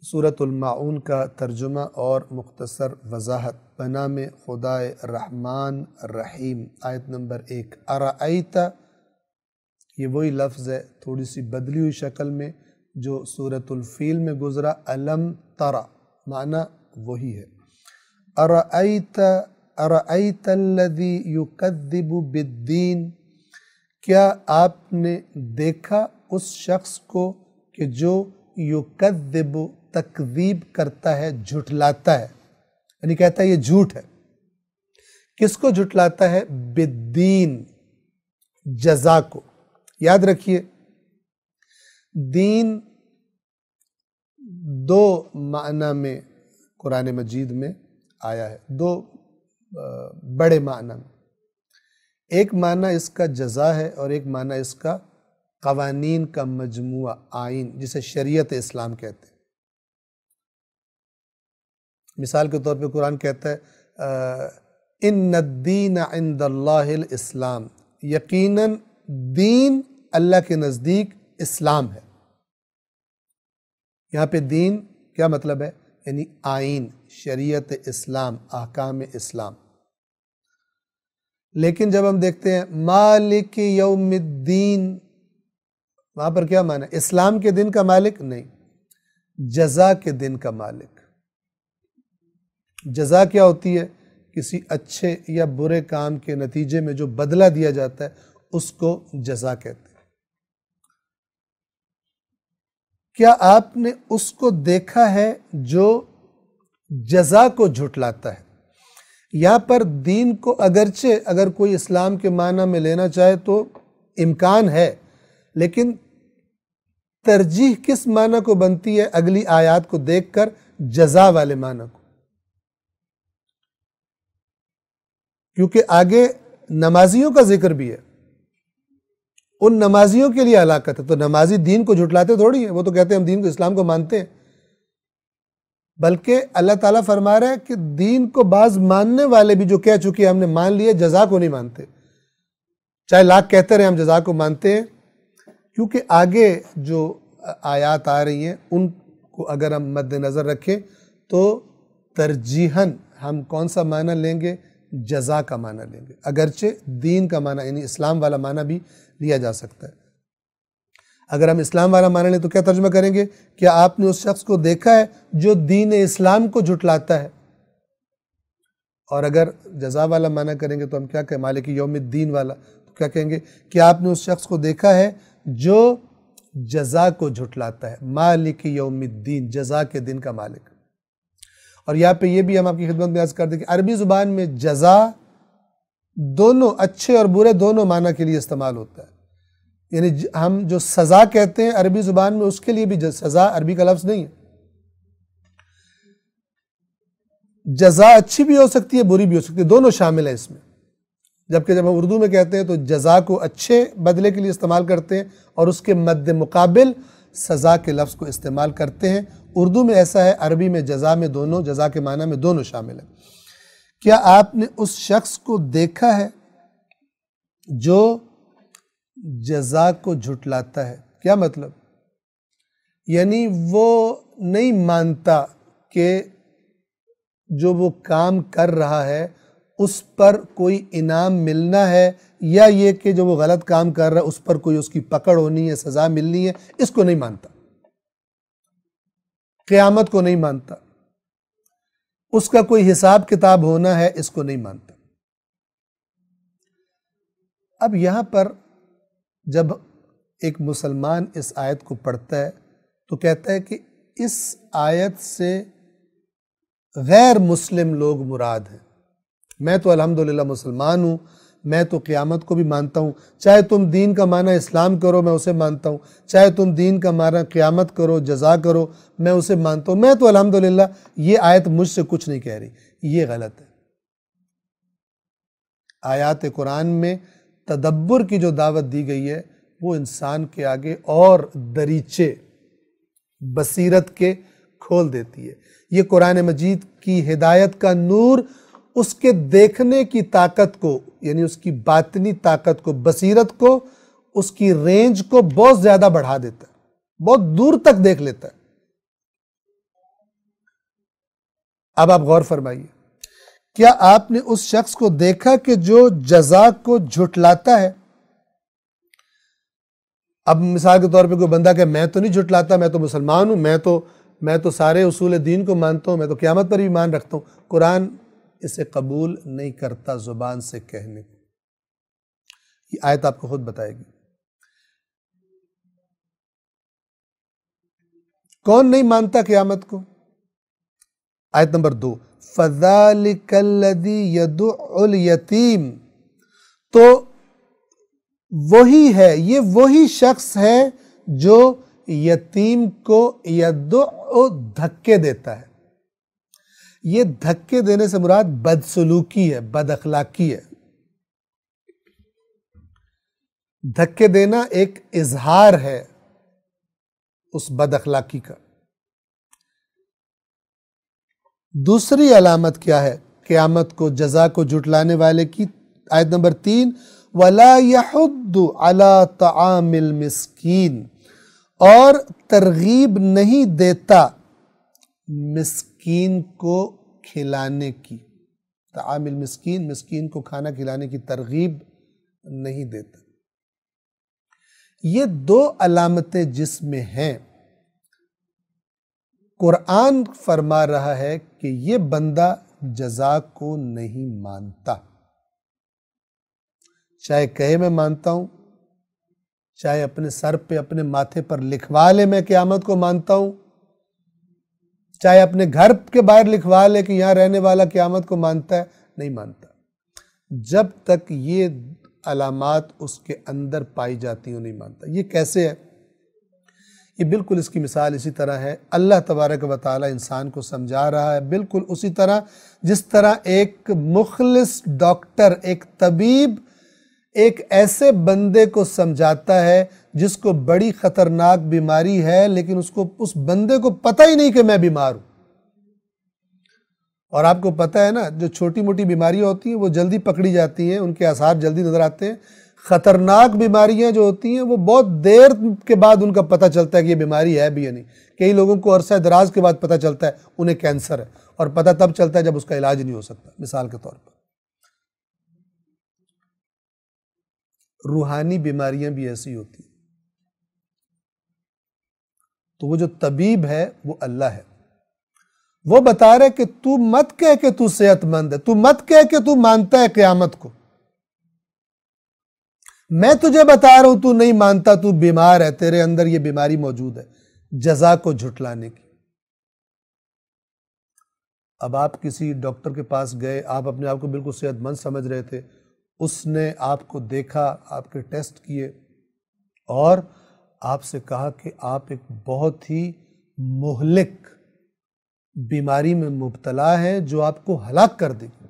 سورۃ الماعون کا ترجمہ اور مختصر وضاحت بنام خدائے رحمان الرحیم. آیت نمبر 1. ارأیت، یہ وہی لفظ ہے تھوڑی سی بدلی ہوئی شکل میں جو سورۃ الفیل میں گزرا. علم ترى معنی وہی ہے. ارأیت الذی یکذب بالدین، کیا آپ نے دیکھا اس شخص کو کہ جو یکذب تکذیب کرتا ہے، جھٹلاتا ہے، یعنی کہتا ہے یہ جھوٹ ہے. کس کو جھٹلاتا ہے؟ بالدین، جزا کو. یاد رکھیے دین دو معنی میں قرآن مجید میں آیا ہے، دو بڑے معنی میں. ایک معنی اس کا جزا ہے اور ایک معنی اس کا قوانین کا مجموعہ، آئین، جسے شریعت اسلام کہتے ہیں. مثال کے طور پہ قرآن کہتا ہے ان الدین عند اللہ الاسلام، یقیناً دین اللہ کے نزدیک اسلام ہے. یہاں پہ دین کیا مطلب ہے؟ یعنی آئین، شریعت اسلام، احکام اسلام. لیکن جب ہم دیکھتے ہیں مالک یوم الدین، وہاں پر کیا معنی ہے؟ اسلام کے دن کا مالک نہیں، جزا کے دن کا مالک. جزا کیا ہوتی ہے؟ کسی اچھے یا برے کام کے نتیجے میں جو بدلہ دیا جاتا ہے اس کو جزا کہتے ہیں. کیا آپ نے اس کو دیکھا ہے جو جزا کو جھٹلاتا ہے؟ یہاں پر دین کو اگرچہ اگر کوئی اسلام کے معنی میں لینا چاہے تو امکان ہے، لیکن ترجیح کس معنی کو بنتی ہے؟ اگلی آیات کو دیکھ کر جزا والے معنی کو، کیونکہ آگے نمازیوں کا ذکر بھی ہے، ان نمازیوں کے لیے ہلاکت ہے۔ تو نمازی دین کو جھٹلاتے تھوڑی ہیں، وہ تو کہتے ہیں ہم دین کو، اسلام کو مانتے ہیں، بلکہ اللہ تعالیٰ فرما رہا ہے کہ دین کو بعض ماننے والے بھی جو کہہ چکے ہم نے مان لیے، جزا کو نہیں مانتے، چاہے لاکھ کہتے رہے ہم جزا کو مانتے ہیں، کیونکہ آگے جو آیات آ رہی ہیں ان کو اگر ہم مد نظر رکھیں تو ترجیحاً ہم کون سا معنی لیں گے؟ جزا کا معنی لیں گے، اگرچہ دین کا معنی یعنی اسلام والا معنی بھی لیا جا سکتا ہے۔ اگر ہم اسلام والا معنی لیں تو کیا ترجمہ کریں گے؟ کیا آپ نے اس شخص کو دیکھا ہے جو دین اسلام کو جھٹلاتا ہے؟ اور اگر جزا والا معنی کریں گے تو ہم کیا کہیں؟ مالک یوم الدین والا، تو کیا کہیں گے؟ کیا آپ نے اس شخص کو دیکھا ہے جو جزا کو جھٹلاتا ہے؟ مالک یوم الدین، جزا کے دن کا مالک۔ اور یہاں پہ یہ بھی ہم آپ کی خدمت میں عرض کر دیں کہ عربی زبان میں جزا دونوں اچھے اور برے دونوں معنی کے لیے استعمال ہوتا ہے، یعنی ہم جو سزا کہتے ہیں عربی زبان میں اس کے لیے بھی سزا عربی کا لفظ نہیں ہے، جزا اچھی بھی ہو سکتی ہے بری بھی ہو سکتی ہے، دونوں شامل ہیں اس میں، جبکہ جب ہم اردو میں کہتے ہیں تو جزا کو اچھے بدلے کے لیے استعمال کرتے ہیں اور اس کے مد مقابل سزا کے لفظ کو استعمال کرتے ہیں۔ اردو میں ایسا ہے، عربی میں جزا میں دونوں، جزا کے معنی میں دونوں شامل ہیں۔ کیا آپ نے اس شخص کو دیکھا ہے جو جزا کو جھٹلاتا ہے؟ کیا مطلب؟ یعنی وہ نہیں مانتا کہ جو وہ کام کر رہا ہے اس پر کوئی انعام ملنا ہے، یا یہ کہ جو وہ غلط کام کر رہا ہے اس پر کوئی اس کی پکڑ ہونی ہے، سزا ملنی ہے، اس کو نہیں مانتا، قیامت کو نہیں مانتا، اس کا کوئی حساب کتاب ہونا ہے، اس کو نہیں مانتا۔ اب یہاں پر جب ایک مسلمان اس آیت کو پڑھتا ہے تو کہتا ہے کہ اس آیت سے غیر مسلم لوگ مراد ہیں، میں تو الحمدللہ مسلمان ہوں، میں تو قیامت کو بھی مانتا ہوں، چاہے تم دین کا معنی اسلام کرو میں اسے مانتا ہوں، چاہے تم دین کا معنی قیامت کرو، جزا کرو، میں اسے مانتا ہوں، میں تو الحمدللہ، یہ آیت مجھ سے کچھ نہیں کہہ رہی، یہ غلط ہے۔ آیات قرآن میں تدبر کی جو دعوت دی گئی ہے وہ انسان کے آگے اور دریچے بصیرت کے کھول دیتی ہے۔ یہ قرآن مجید کی ہدایت کا نور اس کے دیکھنے کی طاقت کو، یعنی اس کی باطنی طاقت کو، بصیرت کو، اس کی رینج کو بہت زیادہ بڑھا دیتا ہے، بہت دور تک دیکھ لیتا ہے۔ اب آپ غور فرمائیے، کیا آپ نے اس شخص کو دیکھا کہ جو جزا کو جھٹلاتا ہے؟ اب مثال کے طور پہ کوئی بندہ کہ میں تو نہیں جھٹلاتا، میں تو مسلمان ہوں، میں تو سارے اصول دین کو مانتا ہوں، میں تو قیامت پر بھی ایمان رکھتا ہوں، قرآن اسے قبول نہیں کرتا زبان سے کہنے کو۔ یہ آیت آپ کو خود بتائے گی۔ کون نہیں مانتا قیامت کو؟ آیت نمبر 2، فَذَلِكَ الَّذِي يَدُعُّ الْيَتِيمَ، تو وہی ہے، یہ وہی شخص ہے جو یتیم کو یدعو دھکے دیتا ہے۔ یہ دھکے دینے سے مراد بدسلوکی ہے، بد اخلاقی ہے۔ دھکے دینا ایک اظہار ہے اس بد اخلاقی کا۔ دوسری علامت کیا ہے قیامت کو، جزا کو جھٹلانے والے کی؟ آیت نمبر 3، وَلَا يَحُدُّ عَلَىٰ طَعَامِ الْمِسْكِينِ، اور ترغیب نہیں دیتا مسکین کو کھلانے کی۔ طعام المسکین، مسکین کو کھانا کھلانے کی ترغیب نہیں دیتا۔ یہ دو علامتیں جس میں ہیں، قرآن فرما رہا ہے کہ یہ بندہ جزا کو نہیں مانتا، چاہے کہے میں مانتا ہوں، چاہے اپنے سر پہ اپنے ماتھے پر لکھوا لے میں قیامت کو مانتا ہوں، چاہے اپنے گھر کے باہر لکھوا لے کہ یہاں رہنے والا قیامت کو مانتا ہے، نہیں مانتا۔ جب تک یہ علامات اس کے اندر پائی جاتی ہوں نہیں مانتا۔ یہ کیسے ہے؟ یہ بالکل اس کی مثال اسی طرح ہے۔ اللہ تبارک و تعالی انسان کو سمجھا رہا ہے بالکل اسی طرح جس طرح ایک مخلص ڈاکٹر، ایک طبیب ایک ایسے بندے کو سمجھاتا ہے جس کو بڑی خطرناک بیماری ہے لیکن اس بندے کو پتہ ہی نہیں کہ میں بیمار ہوں۔ اور آپ کو پتہ ہے نا، جو چھوٹی موٹی بیماریاں ہوتی ہیں وہ جلدی پکڑی جاتی ہیں، ان کے آثار جلدی نظر آتے ہیں۔ خطرناک بیماریاں جو ہوتی ہیں وہ بہت دیر کے بعد ان کا پتہ چلتا ہے کہ یہ بیماری ہے بھی یا نہیں۔ کئی لوگوں کو عرصہ دراز کے بعد پتہ چلتا ہے انہیں کینسر ہے، اور پتہ تب چلتا ہے جب اس کا علاج نہیں ہو سکتا۔ مثال کے طور پر روحانی بیماریاں بھی ایسی ہوتی ہیں۔ تو وہ جو طبیب ہے وہ اللہ ہے، وہ بتا رہے کہ تو مت کہہ کہ تو صحت مند ہے، تو مت کہہ کہ تو مانتا ہے قیامت کو، میں تجھے بتا رہا ہوں تو نہیں مانتا، تو بیمار ہے، تیرے اندر یہ بیماری موجود ہے، جزا کو جھٹلانے کی۔ اب آپ کسی ڈاکٹر کے پاس گئے، آپ اپنے آپ کو بالکل صحت مند سمجھ رہے تھے، اس نے آپ کو دیکھا، آپ کے ٹیسٹ کیے اور آپ سے کہا کہ آپ ایک بہت ہی مہلک بیماری میں مبتلا ہیں جو آپ کو ہلاک کر دے گی۔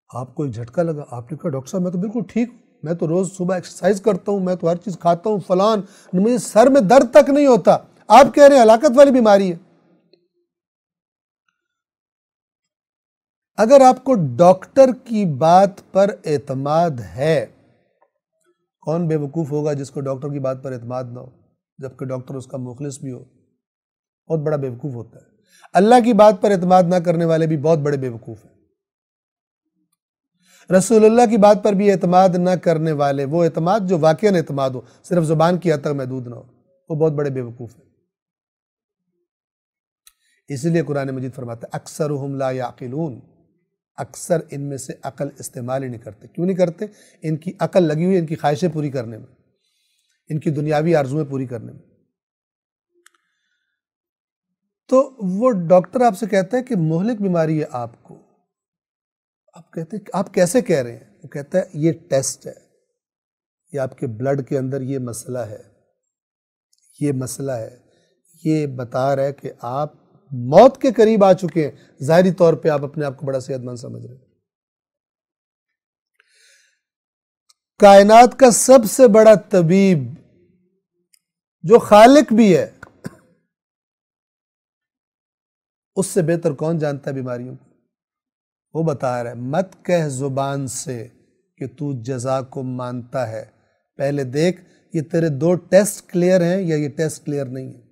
آپ کو ایک جھٹکا لگا، آپ نے کہا ڈاکٹر صاحب میں تو بالکل ٹھیک ہوں، میں تو روز صبح ایکسرسائز کرتا ہوں، میں تو ہر چیز کھاتا ہوں، فلان، مجھے سر میں درد تک نہیں ہوتا۔ آپ کہہ رہے ہیں ہلاکت والی بیماری ہے۔ اگر آپ کو ڈاکٹر کی بات پر اعتماد ہے، کون بے وقوف ہوگا جس کو ڈاکٹر کی بات پر اعتماد نہ ہو، جبکہ ڈاکٹر اس کا مخلص بھی ہو؟ بہت بڑا بے وقوف ہوتا ہے۔ اللہ کی بات پر اعتماد نہ کرنے والے بھی بہت بڑے بے وقوف ہیں۔ رسول اللہ کی بات پر بھی اعتماد نہ کرنے والے، وہ اعتماد جو واقعاً اعتماد ہو، صرف زبان کی حد تک محدود نہ ہو، وہ بہت بڑے بے وقوف ہیں۔ اسی لیے قرآن مجید فرماتا ہے اکثرہم لا یعقلون، اکثر ان میں سے عقل استعمال ہی نہیں کرتے۔ کیوں نہیں کرتے؟ ان کی عقل لگی ہوئی ان کی خواہشیں پوری کرنے میں، ان کی دنیاوی آرزویں پوری کرنے میں۔ تو وہ ڈاکٹر آپ سے کہتا ہے کہ مہلک بیماری ہے آپ کو، آپ کہتے ہیں آپ کیسے کہہ رہے ہیں؟ وہ کہتا ہے یہ ٹیسٹ ہے، یہ آپ کے بلڈ کے اندر یہ مسئلہ ہے، یہ مسئلہ ہے، یہ بتا رہا ہے کہ آپ موت کے قریب آ چکے ہیں۔ ظاہری طور پہ آپ اپنے آپ کو بڑا صحت مند سمجھ رہے ہیں۔ کائنات کا سب سے بڑا طبیب جو خالق بھی ہے، اس سے بہتر کون جانتا ہے بیماریوں کو؟ وہ بتا رہا ہے مت کہہ زبان سے کہ تو جزا کو مانتا ہے، پہلے دیکھ یہ تیرے 2 ٹیسٹ کلیئر ہیں یا یہ ٹیسٹ کلیئر نہیں ہے۔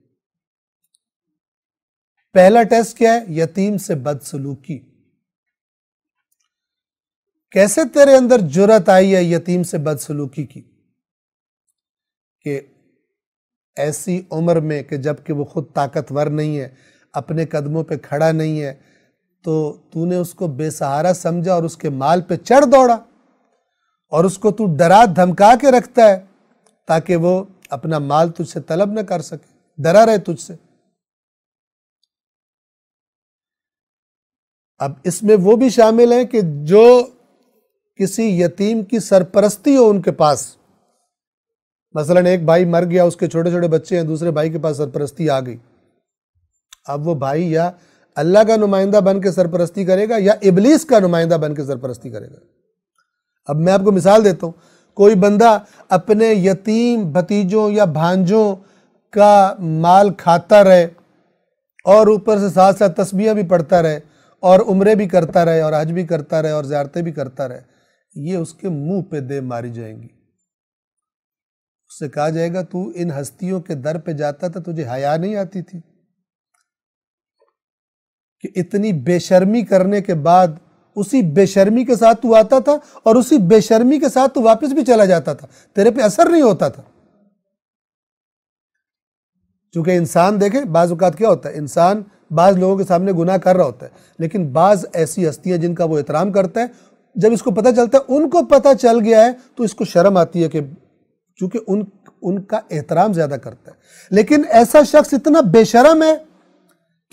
پہلا ٹیسٹ کیا ہے؟ یتیم سے بدسلوکی۔ کیسے تیرے اندر جرأت آئی ہے یتیم سے بدسلوکی کی؟ کہ ایسی عمر میں کہ جب کہ وہ خود طاقتور نہیں ہے، اپنے قدموں پہ کھڑا نہیں ہے، تو نے اس کو بے سہارا سمجھا اور اس کے مال پہ چڑھ دوڑا، اور اس کو تو ڈرا دھمکا کے رکھتا ہے تاکہ وہ اپنا مال تجھ سے طلب نہ کر سکے، ڈرا رہے تجھ سے۔ اب اس میں وہ بھی شامل ہیں کہ جو کسی یتیم کی سرپرستی ہو ان کے پاس، مثلا ایک بھائی مر گیا، اس کے چھوٹے چھوٹے بچے ہیں، دوسرے بھائی کے پاس سرپرستی آ گئی۔ اب وہ بھائی یا اللہ کا نمائندہ بن کے سرپرستی کرے گا یا ابلیس کا نمائندہ بن کے سرپرستی کرے گا۔ اب میں آپ کو مثال دیتا ہوں، کوئی بندہ اپنے یتیم بھتیجوں یا بھانجوں کا مال کھاتا رہے اور اوپر سے ساتھ ساتھ تسبیحیں بھی پڑھتا رہے اور عمرے بھی کرتا رہے اور حج بھی کرتا رہے اور زیارتیں بھی کرتا رہے، یہ اس کے منہ پہ دے ماری جائیں گی۔ اس سے کہا جائے گا تو ان ہستیوں کے در پہ جاتا تھا، تجھے حیا نہیں آتی تھی کہ اتنی بے شرمی کرنے کے بعد اسی بے شرمی کے ساتھ تو آتا تھا اور اسی بے شرمی کے ساتھ تو واپس بھی چلا جاتا تھا، تیرے پہ اثر نہیں ہوتا تھا۔ چونکہ انسان دیکھیں بعض اوقات کیا ہوتا ہے، انسان بعض لوگوں کے سامنے گناہ کر رہا ہوتا ہے، لیکن بعض ایسی ہستیاں جن کا وہ احترام کرتا ہے، جب اس کو پتہ چلتا ہے، ان کو پتہ چل گیا ہے تو اس کو شرم آتی ہے کہ چونکہ ان کا احترام زیادہ کرتا ہے۔ لیکن ایسا شخص اتنا بے شرم ہے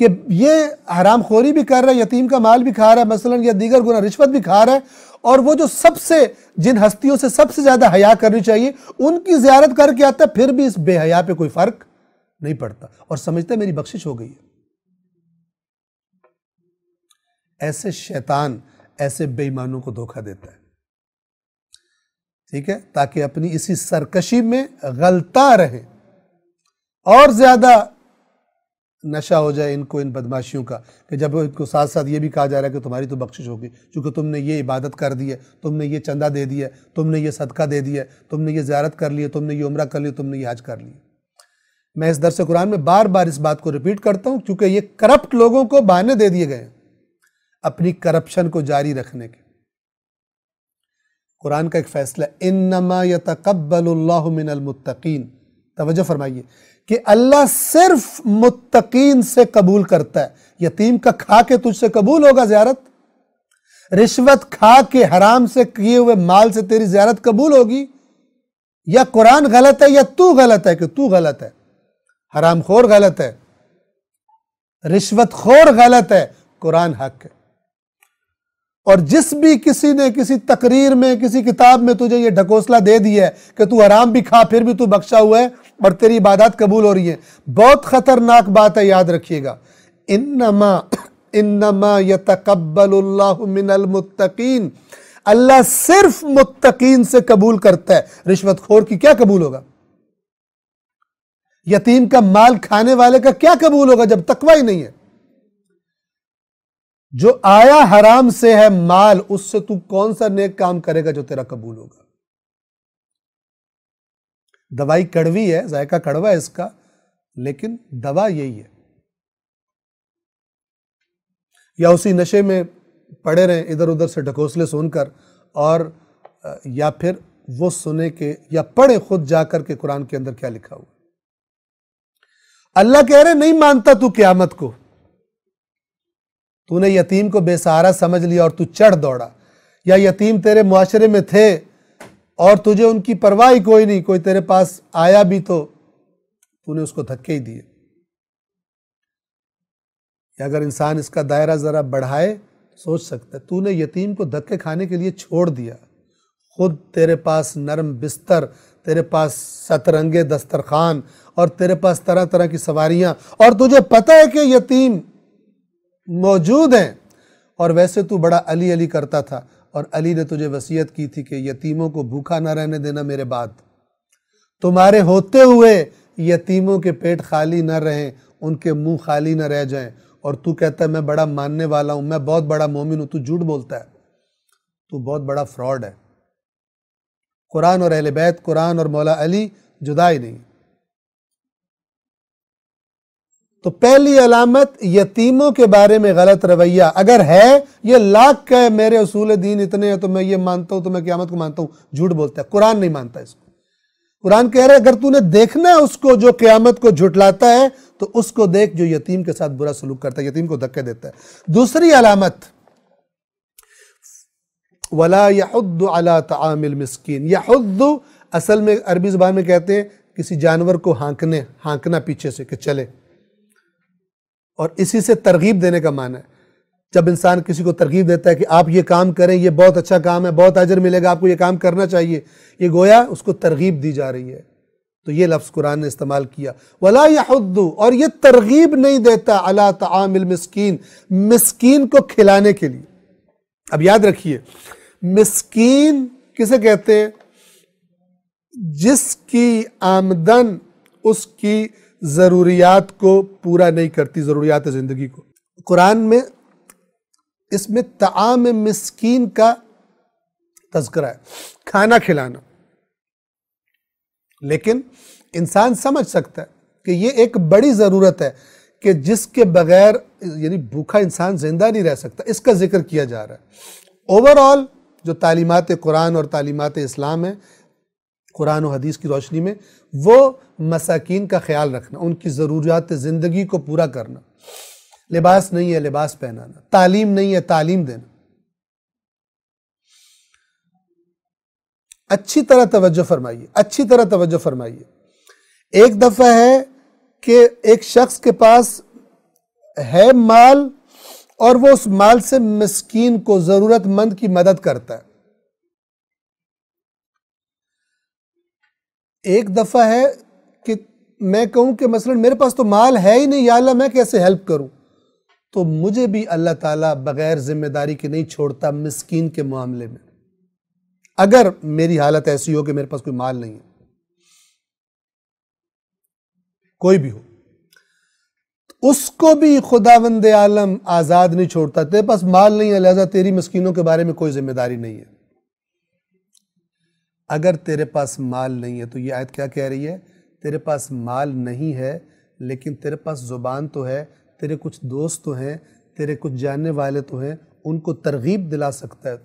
کہ یہ حرام خوری بھی کر رہا ہے، یتیم کا مال بھی کھا رہا ہے مثلا، یا دیگر گناہ، رشوت بھی کھا رہا ہے، اور وہ جو جن ہستیوں سے سب سے زیادہ حیا کرنی چاہیے ان کی زیارت کر کے آتا ہے، پھر بھی اس بے حیا پہ کوئی فرق نہیں پڑتا اور سمجھتا ہے میری بخشش ہو گئی ہے۔ ایسے شیطان ایسے بے ایمانوں کو دھوکہ دیتا ہے، ٹھیک ہے، تاکہ اپنی اسی سرکشی میں غلطاں رہے اور زیادہ نشہ ہو جائے ان کو ان بدماشیوں کا، کہ جب ان کو ساتھ ساتھ یہ بھی کہا جا رہا ہے کہ تمہاری تو بخشش ہوگی چونکہ تم نے یہ عبادت کر دی ہے، تم نے یہ چندہ دے دیا ہے، تم نے یہ صدقہ دے دیا ہے، تم نے یہ زیارت کر لی ہے، تم نے یہ عمرہ کر لی، تم نے یہ حج کر لی۔ میں اس درس قرآن میں بار بار اس بات کو ریپیٹ کرتا ہوں کیونکہ یہ کرپٹ لوگوں کو بہانے دے دیے گئے ہیں اپنی کرپشن کو جاری رکھنے کے۔ قرآن کا ایک فیصلہ ہے، انما یتقبل اللہ من المتقین، توجہ فرمائیے کہ اللہ صرف متقین سے قبول کرتا ہے۔ یتیم کا کھا کے تجھ سے قبول ہوگا زیارت؟ رشوت کھا کے حرام سے کیے ہوئے مال سے تیری زیارت قبول ہوگی؟ یا قرآن غلط ہے یا تو غلط ہے کہ تو غلط ہے، حرام خور غلط ہے، رشوت خور غلط ہے، قرآن حق ہے۔ اور جس بھی کسی نے کسی تقریر میں کسی کتاب میں تجھے یہ ڈھکوسلا دے دیا ہے کہ تو حرام بھی کھا پھر بھی تو بخشا ہوا ہے اور تیری عبادات قبول ہو رہی ہیں، بہت خطرناک بات ہے، یاد رکھیے گا۔ انما یتقبل اللہ من المتقین، اللہ صرف متقین سے قبول کرتا ہے، رشوت خور کی کیا قبول ہوگا؟ یتیم کا مال کھانے والے کا کیا قبول ہوگا جب تقوی ہی نہیں ہے؟ جو آیا حرام سے ہے مال، اس سے تو کون سا نیک کام کرے گا جو تیرا قبول ہوگا؟ دوائی کڑوی ہے، ذائقہ کڑوا ہے اس کا، لیکن دوا یہی ہے۔ یا اسی نشے میں پڑے رہیں ادھر ادھر سے ڈھکوسلے سن کر، اور یا پھر وہ سنے کہ یا پڑھیں خود جا کر کے قرآن کے اندر کیا لکھا ہوا۔ اللہ کہہ رہے نہیں مانتا تو قیامت کو، تو نے یتیم کو بے سہارا سمجھ لیا اور تو چڑھ دوڑا، یا یتیم تیرے معاشرے میں تھے اور تجھے ان کی پرواہ کوئی نہیں، کوئی تیرے پاس آیا بھی تو نے اس کو دھکے ہی دیے۔ یا اگر انسان اس کا دائرہ ذرا بڑھائے سوچ سکتا ہے، تو نے یتیم کو دھکے کھانے کے لیے چھوڑ دیا، خود تیرے پاس نرم بستر، تیرے پاس سترنگے دسترخوان اور تیرے پاس طرح طرح کی سواریاں، اور تجھے پتہ ہے کہ یتیم موجود ہیں، اور ویسے تو بڑا علی علی کرتا تھا، اور علی نے تجھے وصیت کی تھی کہ یتیموں کو بھوکا نہ رہنے دینا میرے بعد، تمہارے ہوتے ہوئے یتیموں کے پیٹ خالی نہ رہیں، ان کے منہ خالی نہ رہ جائیں، اور تو کہتا ہے میں بڑا ماننے والا ہوں، میں بہت بڑا مومن ہوں، تو جھوٹ بولتا ہے، تو بہت بڑا فراڈ ہے۔ قرآن اور اہل بیت، قرآن اور مولا علی جدا ہی نہیں۔ تو پہلی علامت یتیموں کے بارے میں غلط رویہ اگر ہے، یہ لاکھ کہ میرے اصول دین اتنے ہیں تو میں یہ مانتا ہوں تو میں قیامت کو مانتا ہوں، جھوٹ بولتا ہے، قرآن نہیں مانتا اس کو۔ قرآن کہہ رہا ہے اگر تو نے دیکھنا ہے اس کو جو قیامت کو جھٹلاتا ہے تو اس کو دیکھ جو یتیم کے ساتھ برا سلوک کرتا ہے، یتیم کو دھکے دیتا ہے۔ دوسری علامت، وَلَا يَحُضُّ عَلَىٰ طَعَامِ الْمِسْكِينِ، يَحُضُّ اصل میں عربی زبان میں کہتے ہیں کسی جانور کو ہانکنا پیچھے سے کہ چلے، اور اسی سے ترغیب دینے کا معنی ہے۔ جب انسان کسی کو ترغیب دیتا ہے کہ آپ یہ کام کریں، یہ بہت اچھا کام ہے، بہت اجر ملے گا، آپ کو یہ کام کرنا چاہیے، یہ گویا اس کو ترغیب دی جا رہی ہے، تو یہ لفظ قرآن نے استعمال کیا، وَلَا يَحُضُّ، اور یہ ترغیب نہیں دیتا عَلَىٰ طَعَامِ الْمِسْكِينِ، مسکین کو کھلانے کے لیے۔ اب یاد رکھیے، مسکین کسے کہتے ہیں؟ جس کی آمدن اس کی ضروریات کو پورا نہیں کرتی، ضروریات زندگی کو۔ قرآن میں اس میں طعام مسکین کا تذکرہ ہے، کھانا کھلانا، لیکن انسان سمجھ سکتا ہے کہ یہ ایک بڑی ضرورت ہے کہ جس کے بغیر یعنی بھوکا انسان زندہ نہیں رہ سکتا، اس کا ذکر کیا جا رہا ہے۔ اوورآل جو تعلیمات قرآن اور تعلیمات اسلام ہیں قرآن و حدیث کی روشنی میں، وہ مساکین کا خیال رکھنا، ان کی ضروریات زندگی کو پورا کرنا، لباس نہیں ہے لباس پہنانا، تعلیم نہیں ہے تعلیم دینا۔ اچھی طرح توجہ فرمائیے، اچھی طرح توجہ فرمائیے۔ ایک دفعہ ہے کہ ایک شخص کے پاس ہے مال اور وہ اس مال سے مسکین کو، ضرورت مند کی مدد کرتا ہے، ایک دفعہ ہے کہ میں کہوں کہ مثلا میرے پاس تو مال ہے ہی نہیں، یا اللہ میں کیسے ہیلپ کروں، تو مجھے بھی اللہ تعالیٰ بغیر ذمہ داری کے نہیں چھوڑتا مسکین کے معاملے میں، اگر میری حالت ایسی ہو کہ میرے پاس کوئی مال نہیں ہے، کوئی بھی ہو، اس کو بھی خداوند عالم آزاد نہیں چھوڑتا۔ تیرے پاس مال نہیں ہے لہذا تیری مسکینوں کے بارے میں کوئی ذمہ داری نہیں ہے۔ اگر تیرے پاس مال نہیں ہے تو یہ آیت کیا کہہ رہی ہے؟ تیرے پاس مال نہیں ہے لیکن تیرے پاس زبان تو ہے، تیرے کچھ دوست تو ہیں، تیرے کچھ جاننے والے تو ہیں، ان کو ترغیب دلا سکتا ہے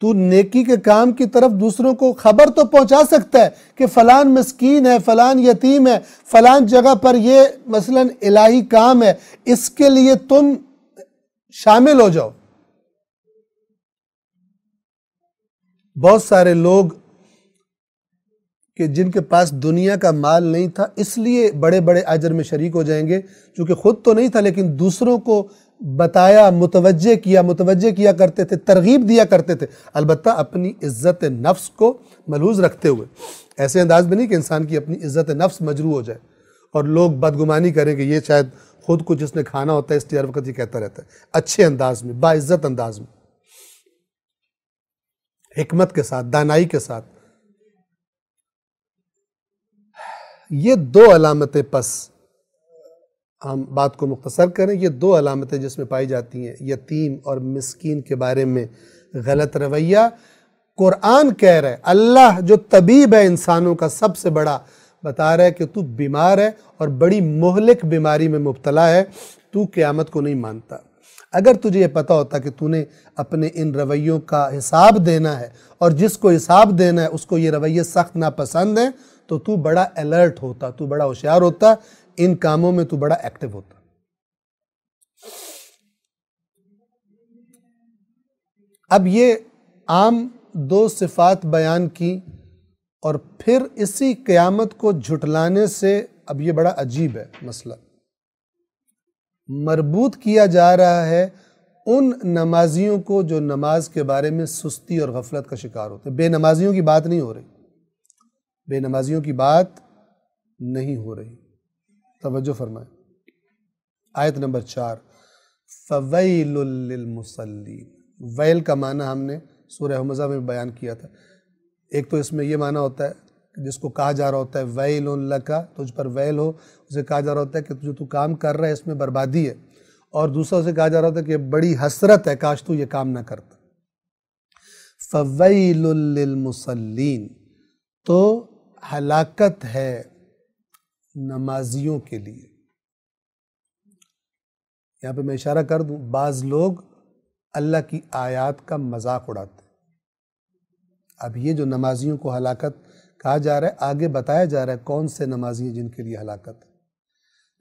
تو نیکی کے کام کی طرف دوسروں کو خبر تو پہنچا سکتا ہے کہ فلان مسکین ہے، فلان یتیم ہے، فلان جگہ پر یہ مثلا الہی کام ہے، اس کے لیے تم شامل ہو جاؤ۔ بہت سارے لوگ کہ جن کے پاس دنیا کا مال نہیں تھا اس لیے بڑے بڑے اجر میں شریک ہو جائیں گے، چونکہ خود تو نہیں تھا لیکن دوسروں کو بتایا، متوجہ کیا کرتے تھے، ترغیب دیا کرتے تھے، البتہ اپنی عزت نفس کو ملحوظ رکھتے ہوئے، ایسے انداز میں نہیں کہ انسان کی اپنی عزت نفس مجروح ہو جائے اور لوگ بدگمانی کریں کہ یہ شاید خود کچھ اس نے کھانا ہوتا ہے اس لیے ہر وقت یہ کہتا رہتا ہے، اچھے انداز میں، باعزت انداز میں، حکمت کے ساتھ، دانائی کے ساتھ۔ یہ دو علامتیں، پس ہم بات کو مختصر کریں، یہ دو علامتیں جس میں پائی جاتی ہیں یتیم اور مسکین کے بارے میں غلط رویہ۔ قرآن کہہ رہا ہے، اللہ جو طبیب ہے انسانوں کا سب سے بڑا، بتا رہا ہے کہ تو بیمار ہے اور بڑی مہلک بیماری میں مبتلا ہے، تو قیامت کو نہیں مانتا۔ اگر تجھے یہ پتا ہوتا کہ تو نے اپنے ان رویوں کا حساب دینا ہے اور جس کو حساب دینا ہے اس کو یہ رویے سخت ناپسند ہیں، تو بڑا الرٹ ہوتا، تو بڑا ہوشیار ہوتا، ان کاموں میں تو بڑا ایکٹیو ہوتا۔ اب یہ عام دو صفات بیان کی اور پھر اسی قیامت کو جھٹلانے سے اب یہ بڑا عجیب ہے مسئلہ، مربوط کیا جا رہا ہے ان نمازیوں کو جو نماز کے بارے میں سستی اور غفلت کا شکار ہوتے ہیں۔ بے نمازیوں کی بات نہیں ہو رہی، بے نمازیوں کی بات نہیں ہو رہی، توجہ فرمائیں۔ آیت نمبر 4، فَوَيْلٌ لِّلْمُصَلِّينَ، ویل کا معنی ہم نے سورہ حمزہ میں بیان کیا تھا۔ ایک تو اس میں یہ معنی ہوتا ہے جس کو کہا جا رہا ہوتا ہے ویل لک، تجھ پر ویل ہو، اسے کہا جا رہا ہوتا ہے کہ جو تو کام کر رہا ہے اس میں بربادی ہے، اور دوسرا اسے کہا جا رہا ہوتا ہے کہ بڑی حسرت ہے کاش تو یہ کام نہ کرتا۔ فَوَيْلٌ لِّلْمُصَلِّينَ، تو ہلاکت ہے نمازیوں کے لیے۔ یہاں پہ میں اشارہ کر دوں، بعض لوگ اللہ کی آیات کا مذاق اڑاتے ہیں۔ اب یہ جو نمازیوں کو ہلاکت کہا جا رہا ہے، آگے بتایا جا رہا ہے کون سے نمازی ہیں جن کے لیے ہلاکت ہے،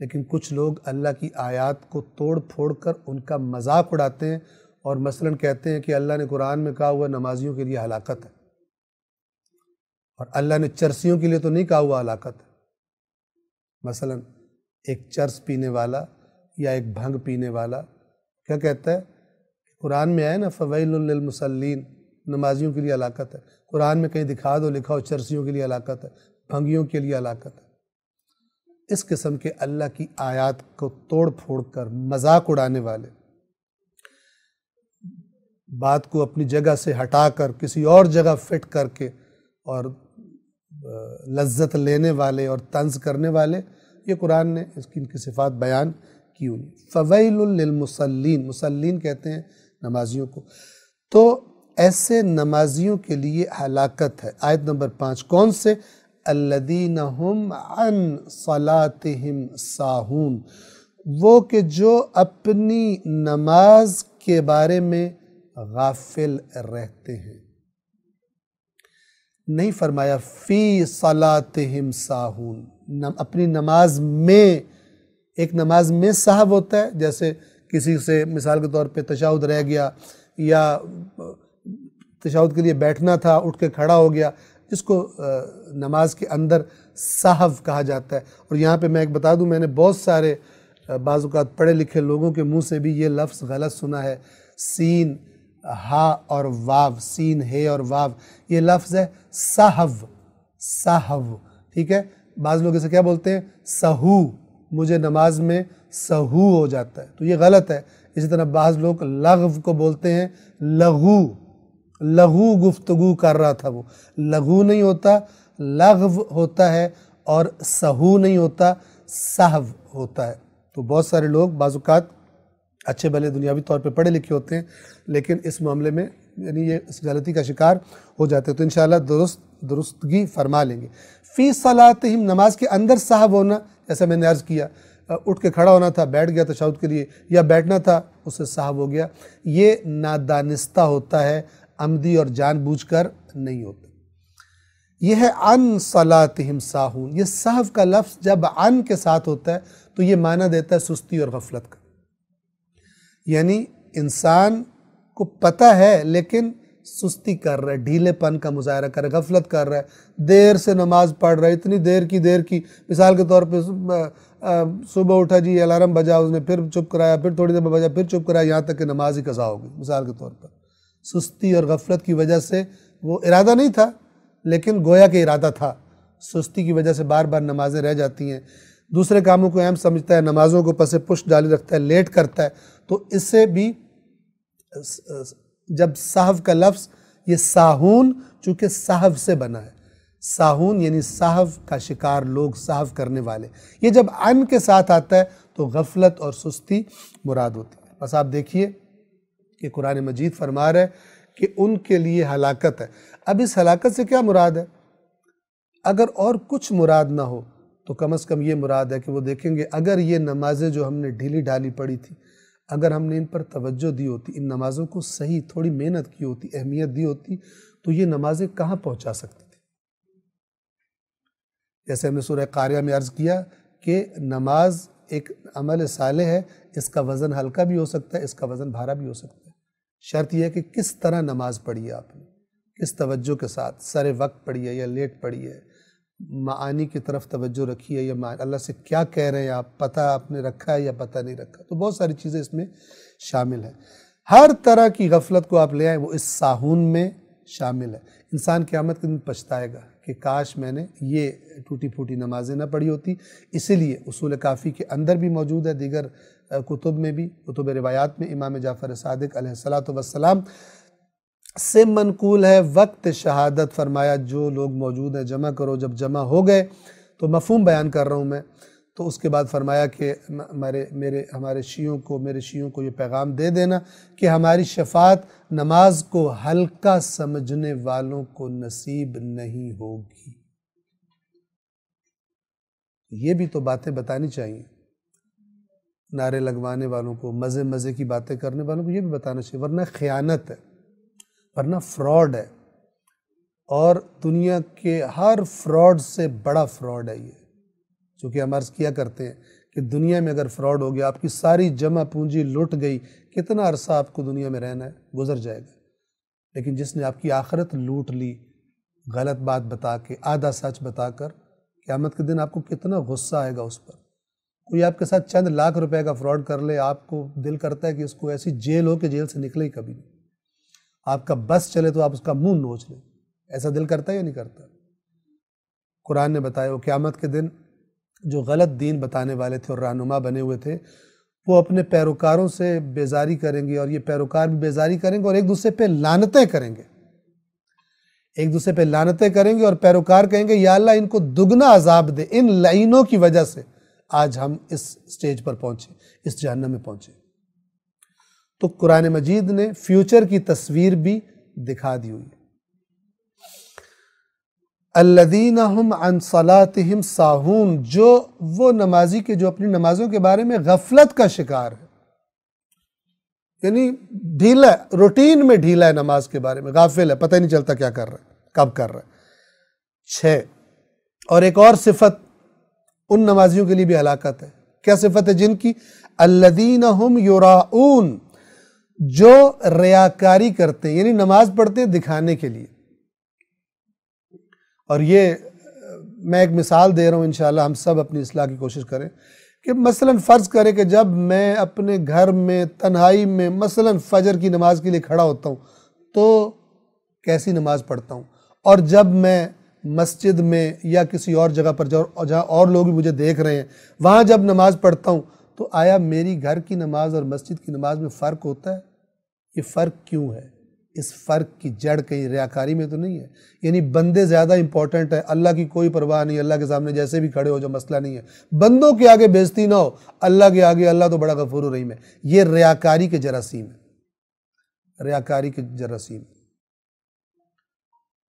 لیکن کچھ لوگ اللہ کی آیات کو توڑ پھوڑ کر ان کا مذاق اڑاتے ہیں اور مثلاً کہتے ہیں کہ اللہ نے قرآن میں کہا ہوا نمازیوں کے لیے ہلاکت ہے، اور اللہ نے چرسیوں کے لیے تو نہیں کہا ہوا ہلاکت ہے۔ مثلاً ایک چرس پینے والا یا ایک بھنگ پینے والا کیا کہتا ہے؟ قرآن میں آئے نا فَوَيْلٌ لِّلْمُصَلِّينَ، نمازیوں کے لیے ہلاکت ہے۔ قرآن میں کہیں دکھا دو، لکھا ہو چرسیوں کے لیے ہلاکت ہے، بھنگیوں کے لیے ہلاکت ہے۔ اس قسم کے اللہ کی آیات کو توڑ پھوڑ کر مذاق اڑانے والے، بات کو اپنی جگہ سے ہٹا کر کسی اور جگہ فٹ کر کے اور لذت لینے والے اور طنز کرنے والے، یہ قرآن نے اس کی ان کی صفات بیان کی ہوئی۔ فَوَيْلٌ لِّلْمُصَلِّينَ، مصلین کہتے ہیں نمازیوں کو، تو ایسے نمازیوں کے لیے ہلاکت ہے۔ آیت نمبر 5، کون سے؟ الَّذِينَ هُمْ عَنْ صَلَاتِهِمْ سَاهُونَ، وہ کہ جو اپنی نماز کے بارے میں غافل رہتے ہیں۔ نہیں فرمایا فی صلاتہم ساہون، اپنی نماز میں، ایک نماز میں سہو ہوتا ہے، جیسے کسی سے مثال کے طور پہ تشہد رہ گیا یا تشہد کے لیے بیٹھنا تھا اٹھ کے کھڑا ہو گیا، جس کو نماز کے اندر سہو کہا جاتا ہے۔ اور یہاں پہ میں ایک بتا دوں، میں نے بہت سارے بعض اوقات پڑھے لکھے لوگوں کے منہ سے بھی یہ لفظ غلط سنا ہے، سین ہا اور واو، سین ہے اور واو، یہ لفظ ہے سہو، سہو، ٹھیک ہے؟ بعض لوگ اسے کیا بولتے ہیں؟ سہو، مجھے نماز میں سہو ہو جاتا ہے، تو یہ غلط ہے۔ اسی طرح بعض لوگ لغو کو بولتے ہیں لغو، لغو گفتگو کر رہا تھا، وہ لغو نہیں ہوتا، لغو ہوتا ہے، اور سہو نہیں ہوتا، سہو ہوتا ہے۔ تو بہت سارے لوگ بعض اوقات اچھے بھلے دنیاوی طور پہ پڑھے لکھے ہوتے ہیں، لیکن اس معاملے میں یعنی یہ اس غلطی کا شکار ہو جاتے ہیں، تو انشاءاللہ درستگی فرما لیں گے۔ فی صلاتہم، نماز کے اندر سہو ہونا، جیسا میں نے عرض کیا، اٹھ کے کھڑا ہونا تھا، بیٹھ گیا تشہد کے لیے، یا بیٹھنا تھا اس سے سہو ہو گیا، یہ نادانستہ ہوتا ہے، عمدی اور جان بوجھ کر نہیں ہوتا۔ یہ ہے عن صلاتہم ساہون، یہ سہو کا لفظ جب عن کے ساتھ ہوتا ہے تو یہ معنی دیتا ہے سستی اور غفلت کا، یعنی انسان کو پتہ ہے لیکن سستی کر رہا ہے، ڈھیلے پن کا مظاہرہ کر رہا ہے، غفلت کر رہا ہے، دیر سے نماز پڑھ رہا ہے، اتنی دیر کی، مثال کے طور پہ صبح اٹھا جی، الارم بجا، اس نے پھر چپ کرایا، پھر تھوڑی دیر بجا، پھر چپ کرایا، یہاں تک کہ نماز ہی قضا ہو گئی، مثال کے طور پر۔ سستی اور غفلت کی وجہ سے، وہ ارادہ نہیں تھا لیکن گویا کہ ارادہ تھا، سستی کی وجہ سے بار بار نمازیں رہ جاتی ہیں، دوسرے کاموں کو اہم سمجھتا ہے، نمازوں کو پس پش ڈالی رکھتا ہے، لیٹ کرتا ہے، تو اس سے بھی جب سہو کا لفظ، یہ ساہون چونکہ سہو سے بنا ہے، ساہون یعنی سہو کا شکار لوگ، سہو کرنے والے، یہ جب عن کے ساتھ آتا ہے تو غفلت اور سستی مراد ہوتی ہے۔ بس آپ دیکھیے کہ قرآن مجید فرما رہا ہے کہ ان کے لیے ہلاکت ہے۔ اب اس ہلاکت سے کیا مراد ہے؟ اگر اور کچھ مراد نہ ہو تو کم از کم یہ مراد ہے کہ وہ دیکھیں گے اگر یہ نمازیں جو ہم نے ڈھیلی ڈھالی پڑھی تھی، اگر ہم نے ان پر توجہ دی ہوتی، ان نمازوں کو صحیح تھوڑی محنت کی ہوتی، اہمیت دی ہوتی، تو یہ نمازیں کہاں پہنچا سکتی تھی۔ جیسے ہم نے سورہ قاریہ میں عرض کیا کہ نماز ایک عمل صالح ہے، اس کا وزن ہلکا بھی ہو سکتا ہے، اس کا وزن بھارا بھی ہو سکتا ہے۔ شرط یہ ہے کہ کس طرح نماز پڑھی ہے آپ نے، کس توجہ کے ساتھ، سر وقت پڑھی ہے یا لیٹ پڑھی ہے، معانی کی طرف توجہ رکھی ہے یا اللہ سے کیا کہہ رہے ہیں آپ، پتہ آپ نے رکھا ہے یا پتہ نہیں رکھا، تو بہت ساری چیزیں اس میں شامل ہیں۔ ہر طرح کی غفلت کو آپ لے آئیں، وہ اس ساہون میں شامل ہے۔ انسان قیامت کے دن پچھتائے گا کہ کاش میں نے یہ ٹوٹی پھوٹی نمازیں نہ پڑھی ہوتی۔ اسی لیے اصول کافی کے اندر بھی موجود ہے، دیگر کتب میں بھی، کتب روایات میں امام جعفر صادق علیہ السلام سے منقول ہے، وقت شہادت فرمایا جو لوگ موجود ہیں جمع کرو، جب جمع ہو گئے تو مفہوم بیان کر رہا ہوں میں، تو اس کے بعد فرمایا کہ ہمارے شیعوں کو یہ پیغام دے دینا کہ ہماری شفاعت نماز کو ہلکا سمجھنے والوں کو نصیب نہیں ہوگی۔ یہ بھی تو باتیں بتانی چاہیے، نعرے لگوانے والوں کو، مزے کی باتیں کرنے والوں کو یہ بھی بتانا چاہیے، ورنہ خیانت ہے، ورنہ فراڈ ہے، اور دنیا کے ہر فراڈ سے بڑا فراڈ ہے یہ، چونکہ ہم عرض کیا کرتے ہیں کہ دنیا میں اگر فراڈ ہو گیا، آپ کی ساری جمع پونجی لٹ گئی، کتنا عرصہ آپ کو دنیا میں رہنا ہے، گزر جائے گا، لیکن جس نے آپ کی آخرت لوٹ لی، غلط بات بتا کے، آدھا سچ بتا کر، قیامت کے دن آپ کو کتنا غصہ آئے گا اس پر۔ کوئی آپ کے ساتھ چند لاکھ روپے کا فراڈ کر لے، آپ کو دل کرتا ہے کہ اس کو ایسی جیل ہو کہ جیل سے نکلے ہی کبھی نہیں، آپ کا بس چلے تو آپ اس کا منہ نوچ لیں، ایسا دل کرتا ہے یا نہیں کرتا؟ قرآن نے بتایا وہ قیامت کے دن جو غلط دین بتانے والے تھے اور رہنما بنے ہوئے تھے، وہ اپنے پیروکاروں سے بیزاری کریں گے، اور یہ پیروکار بھی بیزاری کریں گے اور ایک دوسرے پہ لعنتیں کریں گے، ایک دوسرے پہ لعنتیں کریں گے، اور پیروکار کہیں گے یا اللہ ان کو دگنا عذاب دے، ان لعینوں کی وجہ سے آج ہم اس سٹیج پر پہنچے، اس جہنم میں پہنچے۔ تو قرآن مجید نے فیوچر کی تصویر بھی دکھا دی ہوئی ہے۔ الذین ہم عن صلاتہم ساہون، جو وہ نمازی کے جو اپنی نمازوں کے بارے میں غفلت کا شکار ہے، یعنی ڈھیلا ہے، روٹین میں ڈھیلا ہے، نماز کے بارے میں غافل ہے، پتہ ہی نہیں چلتا کیا کر رہا ہے، کب کر رہا ہے۔ 6 اور ایک اور صفت ان نمازیوں کے لیے بھی ہلاکت ہے۔ کیا صفت ہے جن کی؟ الذین ہم یراؤن، جو ریاکاری کرتے ہیں، یعنی نماز پڑھتے ہیں دکھانے کے لیے۔ اور یہ میں ایک مثال دے رہا ہوں، انشاءاللہ ہم سب اپنی اصلاح کی کوشش کریں کہ مثلا فرض کرے کہ جب میں اپنے گھر میں تنہائی میں مثلا فجر کی نماز کے لیے کھڑا ہوتا ہوں تو کیسی نماز پڑھتا ہوں، اور جب میں مسجد میں یا کسی اور جگہ پر جہاں اور لوگ بھی مجھے دیکھ رہے ہیں وہاں جب نماز پڑھتا ہوں تو آیا میری گھر کی نماز اور مسجد کی نماز میں فرق ہوتا ہے؟ یہ فرق کیوں ہے؟ اس فرق کی جڑ کہیں ریاکاری میں تو نہیں ہے؟ یعنی بندے زیادہ امپورٹنٹ ہے، اللہ کی کوئی پرواہ نہیں، اللہ کے سامنے جیسے بھی کھڑے ہو جو مسئلہ نہیں ہے، بندوں کے آگے بےزتی نہ ہو، اللہ کے آگے اللہ تو بڑا غفور و رحیم ہے۔ یہ ریاکاری کے جراثیم ہے، ریاکاری کے جراثیم۔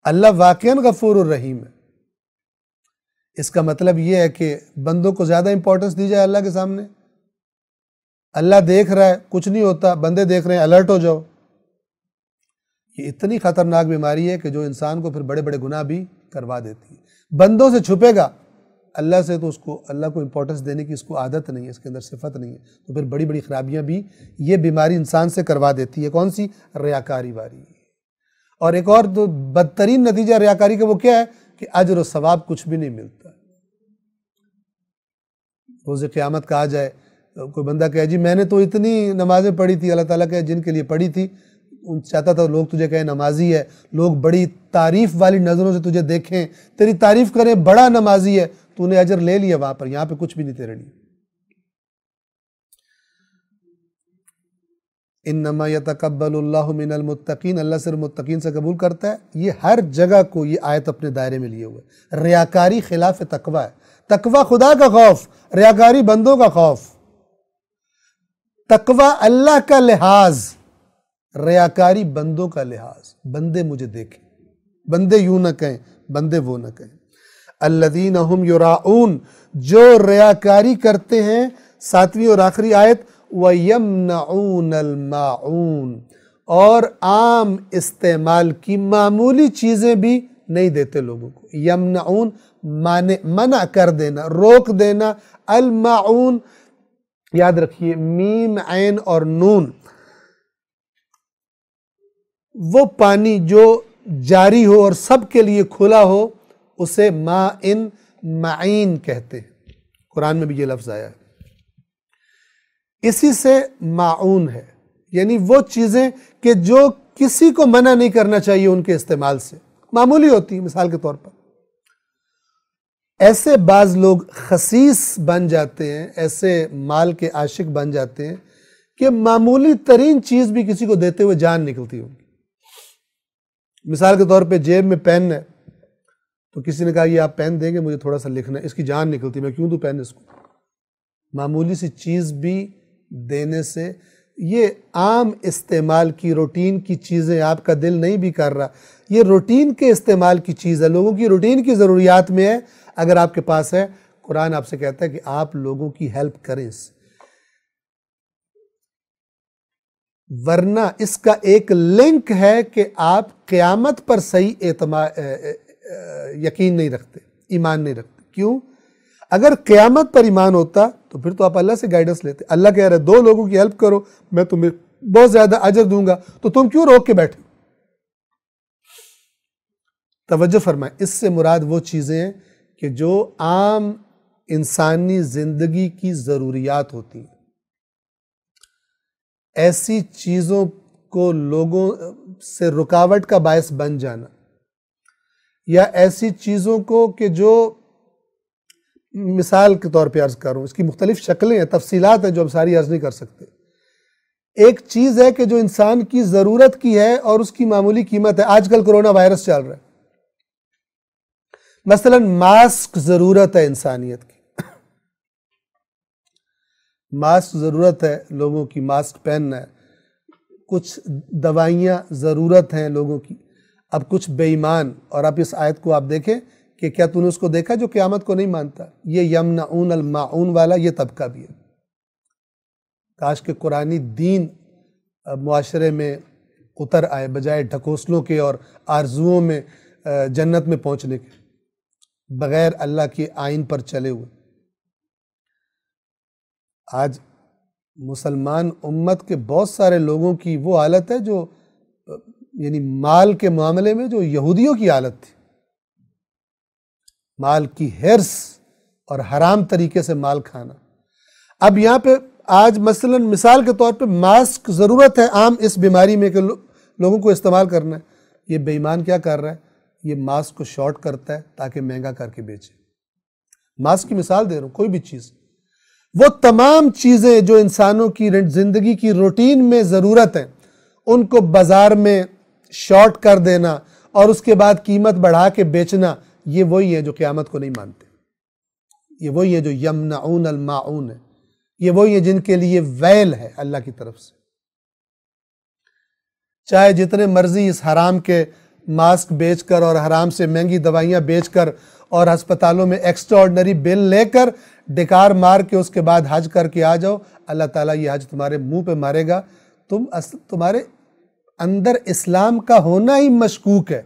اللہ واقعاً غفور الرحیم ہے، اس کا مطلب یہ ہے کہ بندوں کو زیادہ امپورٹنس دی جائے اللہ کے سامنے؟ اللہ دیکھ رہا ہے کچھ نہیں ہوتا، بندے دیکھ رہے ہیں الرٹ ہو جاؤ۔ یہ اتنی خطرناک بیماری ہے کہ جو انسان کو پھر بڑے بڑے گناہ بھی کروا دیتی ہے۔ بندوں سے چھپے گا، اللہ سے تو اللہ کو امپورٹنس دینے کی اس کو عادت نہیں ہے، اس کے اندر صفت نہیں ہے، تو پھر بڑی بڑی خرابیاں بھی یہ بیماری انسان سے کروا دیتی ہے۔ کون سی؟ ریاکاری والی۔ اور ایک اور تو بدترین نتیجہ ریاکاری کا وہ کیا ہے کہ اجر و ثواب کچھ بھی نہیں ملتا۔ روز قیامت کہا جائے، کوئی بندہ کہے جی میں نے تو اتنی نمازیں پڑھی تھی، اللہ تعالیٰ کہے جن کے لیے پڑھی تھی چاہتا تھا لوگ تجھے کہیں نمازی ہے، لوگ بڑی تعریف والی نظروں سے تجھے دیکھیں، تیری تعریف کریں بڑا نمازی ہے، تو نے اجر لے لیا وہاں پر، یہاں پہ کچھ بھی نہیں تیرے لیے۔ انما یتقبل اللہ من المتقین، اللہ صرف متقین سے قبول کرتا ہے۔ یہ ہر جگہ کو یہ آیت اپنے دائرے میں لیے ہوئے۔ ریاکاری خلاف تقوی ہے، تقوی خدا کا خوف، ریاکاری بندوں کا خوف۔ تقوی اللہ کا لحاظ، ریاکاری بندوں کا لحاظ، بندے مجھے دیکھیں، بندے یوں نہ کہیں، بندے وہ نہ کہیں۔ الذین ہم یراؤن، جو ریاکاری کرتے ہیں، ساتویں اور آخری آیت، وَيَمْنَعُونَ الْمَاعُونَ، اور عام استعمال کی معمولی چیزیں بھی نہیں دیتے لوگوں کو۔ یمنعون منع کر دینا، روک دینا۔ الماعون یاد رکھیے، میم عین اور نون، وہ پانی جو جاری ہو اور سب کے لیے کھلا ہو اسے مائن معین کہتے ہیں، قرآن میں بھی یہ لفظ آیا ہے۔ اسی سے معون ہے، یعنی وہ چیزیں کہ جو کسی کو منع نہیں کرنا چاہیے ان کے استعمال سے، معمولی ہوتی ہیں۔ مثال کے طور پر ایسے بعض لوگ خسیس بن جاتے ہیں، ایسے مال کے عاشق بن جاتے ہیں کہ معمولی ترین چیز بھی کسی کو دیتے ہوئے جان نکلتی ہوگی۔ مثال کے طور پہ جیب میں پین ہے تو کسی نے کہا یہ آپ پین دیں گے مجھے تھوڑا سا لکھنا ہے، اس کی جان نکلتی، میں کیوں دوں پین اس کو؟ معمولی سی چیز بھی دینے سے، یہ عام استعمال کی روٹین کی چیزیں آپ کا دل نہیں بھی کر رہا، یہ روٹین کے استعمال کی چیز ہے، لوگوں کی روٹین کی ضروریات میں ہے، اگر آپ کے پاس ہے، قرآن آپ سے کہتا ہے کہ آپ لوگوں کی ہیلپ کریں اس سے۔ ورنہ اس کا ایک لنک ہے کہ آپ قیامت پر صحیح یقین نہیں رکھتے، ایمان نہیں رکھتے۔ کیوں؟ اگر قیامت پر ایمان ہوتا تو پھر تو آپ اللہ سے گائیڈنس لیتے۔ اللہ کہہ رہا ہے 2 لوگوں کی ہیلپ کرو میں تمہیں بہت زیادہ اجر دوں گا، تو تم کیوں روک کے بیٹھے؟ توجہ فرمائیں، اس سے مراد وہ چیزیں ہیں کہ جو عام انسانی زندگی کی ضروریات ہوتی ہیں۔ ایسی چیزوں کو لوگوں سے رکاوٹ کا باعث بن جانا، یا ایسی چیزوں کو کہ جو مثال کے طور پہ عرض کروں، اس کی مختلف شکلیں ہیں، تفصیلات ہیں جو ہم ساری عرض نہیں کر سکتے۔ ایک چیز ہے کہ جو انسان کی ضرورت کی ہے اور اس کی معمولی قیمت ہے۔ آج کل کرونا وائرس چل رہا ہے، مثلا ماسک ضرورت ہے انسانیت کی، ماسک ضرورت ہے لوگوں کی، ماسک پہننا ہے۔ کچھ دوائیاں ضرورت ہیں لوگوں کی۔ اب کچھ بے ایمان، اور اب اس آیت کو آپ دیکھیں کہ کیا تو نے اس کو دیکھا جو قیامت کو نہیں مانتا؟ یہ یمنعون الماعون والا یہ طبقہ بھی ہے۔ کاش کہ قرآنی دین معاشرے میں اتر آئے، بجائے ڈھکوسلوں کے اور آرزوؤں میں جنت میں پہنچنے کے، بغیر اللہ کے آئین پر چلے ہوئے۔ آج مسلمان امت کے بہت سارے لوگوں کی وہ حالت ہے جو یعنی مال کے معاملے میں جو یہودیوں کی حالت تھی، مال کی حرص اور حرام طریقے سے مال کھانا۔ اب یہاں پہ آج مثلا مثال کے طور پہ ماسک ضرورت ہے عام اس بیماری میں کہ لوگوں کو استعمال کرنا ہے. یہ بے ایمان کیا کر رہا ہے؟ یہ ماسک کو شارٹ کرتا ہے تاکہ مہنگا کر کے بیچے. ماسک کی مثال دے رہا ہوں، کوئی بھی چیز، وہ تمام چیزیں جو انسانوں کی زندگی کی روٹین میں ضرورت ہیں ان کو بازار میں شارٹ کر دینا اور اس کے بعد قیمت بڑھا کے بیچنا، یہ وہی ہے جو قیامت کو نہیں مانتے. یہ وہی ہے جو یمنعون الماعون ہے. یہ وہی ہے جن کے لیے ویل ہے اللہ کی طرف سے. چاہے جتنے مرضی اس حرام کے ماسک بیچ کر اور حرام سے مہنگی دوائیاں بیچ کر اور ہسپتالوں میں ایکسٹرا آرڈنری بل لے کر ڈکار مار کے اس کے بعد حج کر کے آ جاؤ، اللہ تعالیٰ یہ حج تمہارے منہ پہ مارے گا. تمہارے اندر اسلام کا ہونا ہی مشکوک ہے.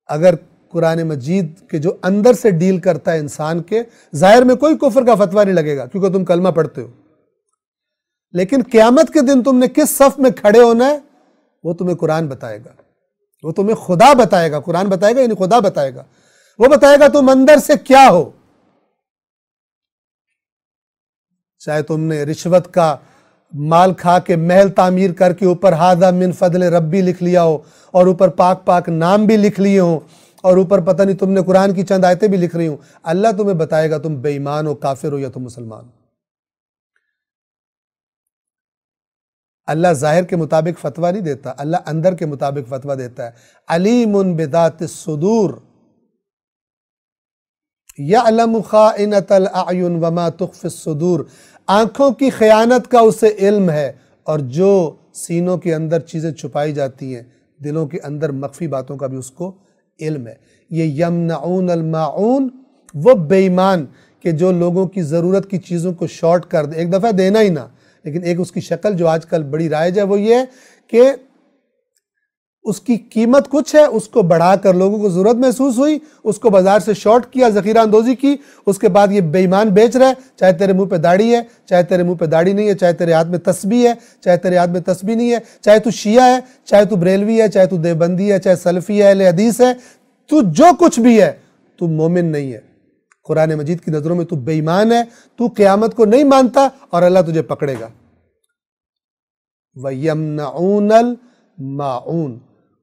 اگر قرآن مجید کے جو اندر سے ڈیل کرتا ہے انسان کے، ظاہر میں کوئی کفر کا فتویٰ نہیں لگے گا کیونکہ تم کلمہ پڑھتے ہو، لیکن قیامت کے دن تم نے کس صف میں کھڑے ہونا ہے وہ تمہیں قرآن بتائے گا، وہ تمہیں خدا بتائے گا. قرآن بتائے گا یعنی خدا بتائے گا. وہ بتائے گا تم اندر سے کیا ہو. چاہے تم نے رشوت کا مال کھا کے محل تعمیر کر کے اوپر ھذا من فضل ربی لکھ لیا ہو اور اوپر پاک پاک نام بھی لکھ لیے ہوں اور اوپر پتہ نہیں تم نے قرآن کی چند آیتیں بھی لکھ رہی ہوں، اللہ تمہیں بتائے گا تم بے ایمان ہو، کافر ہو یا تم مسلمان ہو. اللہ ظاہر کے مطابق فتویٰ نہیں دیتا، اللہ اندر کے مطابق فتویٰ دیتا ہے. علیم بذات الصدور یعلم خائنۃ الاعین وما تخفی الصدور. آنکھوں کی خیانت کا اسے علم ہے اور جو سینوں کے اندر چیزیں چھپائی جاتی ہیں، دلوں کے اندر مخفی باتوں کا بھی اس کو علم ہے. یہ یمنعون الماعون، وہ بے ایمان کہ جو لوگوں کی ضرورت کی چیزوں کو شارٹ کر دے، ایک دفعہ دینا ہی نہ، لیکن ایک اس کی شکل جو آج کل بڑی رائج ہے وہ یہ ہے کہ اس کی قیمت کچھ ہے، اس کو بڑھا کر لوگوں کو ضرورت محسوس ہوئی، اس کو بازار سے شارٹ کیا، ذخیرہ اندوزی کی، اس کے بعد یہ بے ایمان بیچ رہا ہے. چاہے تیرے منہ پہ داڑھی ہے، چاہے تیرے منہ پہ داڑھی نہیں ہے، چاہے تیرے ہاتھ میں تسبیح ہے، چاہے تیرے ہاتھ میں تسبیح نہیں ہے، چاہے تو شیعہ ہے، چاہے تو بریلوی ہے، چاہے تو دیوبندی ہے، چاہے سلفی ہے، اہل حدیث ہے، تو جو کچھ بھی ہے تو مومن نہیں ہے. قرآن مجید کی نظروں میں تو بے ایمان ہے، تو قیامت کو نہیں مانتا اور اللہ تجھے پکڑے گا. وَيَمْنَعُونَ الْمَاعُونَ.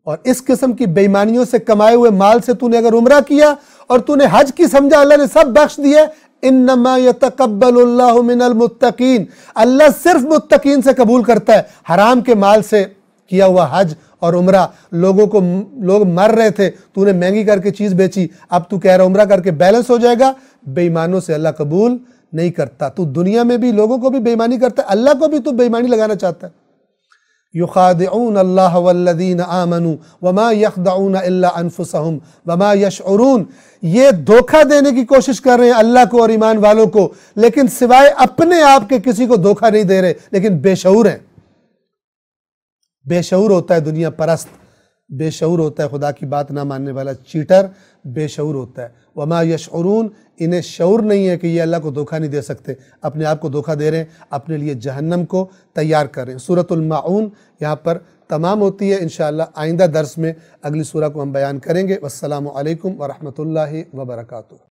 اور اس قسم کی بے ایمانیوں سے کمائے ہوئے مال سے تو نے اگر عمرہ کیا اور تو نے حج کی سمجھا اللہ نے سب بخش دیے. انما يتقبل اللہ من المتقین، اللہ صرف متقین سے قبول کرتا ہے. حرام کے مال سے کیا ہوا حج اور عمرہ، لوگ مر رہے تھے، تو نے مہنگی کر کے چیز بیچی، اب تو کہہ رہا عمرہ کر کے بیلنس ہو جائے گا. بے ایمانوں سے اللہ قبول نہیں کرتا. تو دنیا میں بھی لوگوں کو بھی بے ایمانی کرتا ہے، اللہ کو بھی تو بے ایمانی لگانا چاہتا ہے. یخادعون اللہ والذین آمنوا وما یخدعون الا انفسهم وما یشعرون. یہ دھوکہ دینے کی کوشش کر رہے ہیں اللہ کو اور ایمان والوں کو، لیکن سوائے اپنے آپ کے کسی کو دھوکہ نہیں دے رہے، لیکن بے شعور ہیں. بے شعور ہوتا ہے دنیا پرست، بے شعور ہوتا ہے خدا کی بات نہ ماننے والا چیٹر، بے شعور ہوتا ہے. وما یشعرون، انہیں شعور نہیں ہے کہ یہ اللہ کو دھوکہ نہیں دے سکتے، اپنے آپ کو دھوکہ دے رہے ہیں، اپنے لیے جہنم کو تیار کر رہے ہیں. سورۃ الماعون یہاں پر تمام ہوتی ہے. انشاءاللہ آئندہ درس میں اگلی سورہ کو ہم بیان کریں گے. والسلام علیکم ورحمۃ اللہ وبرکاتہ.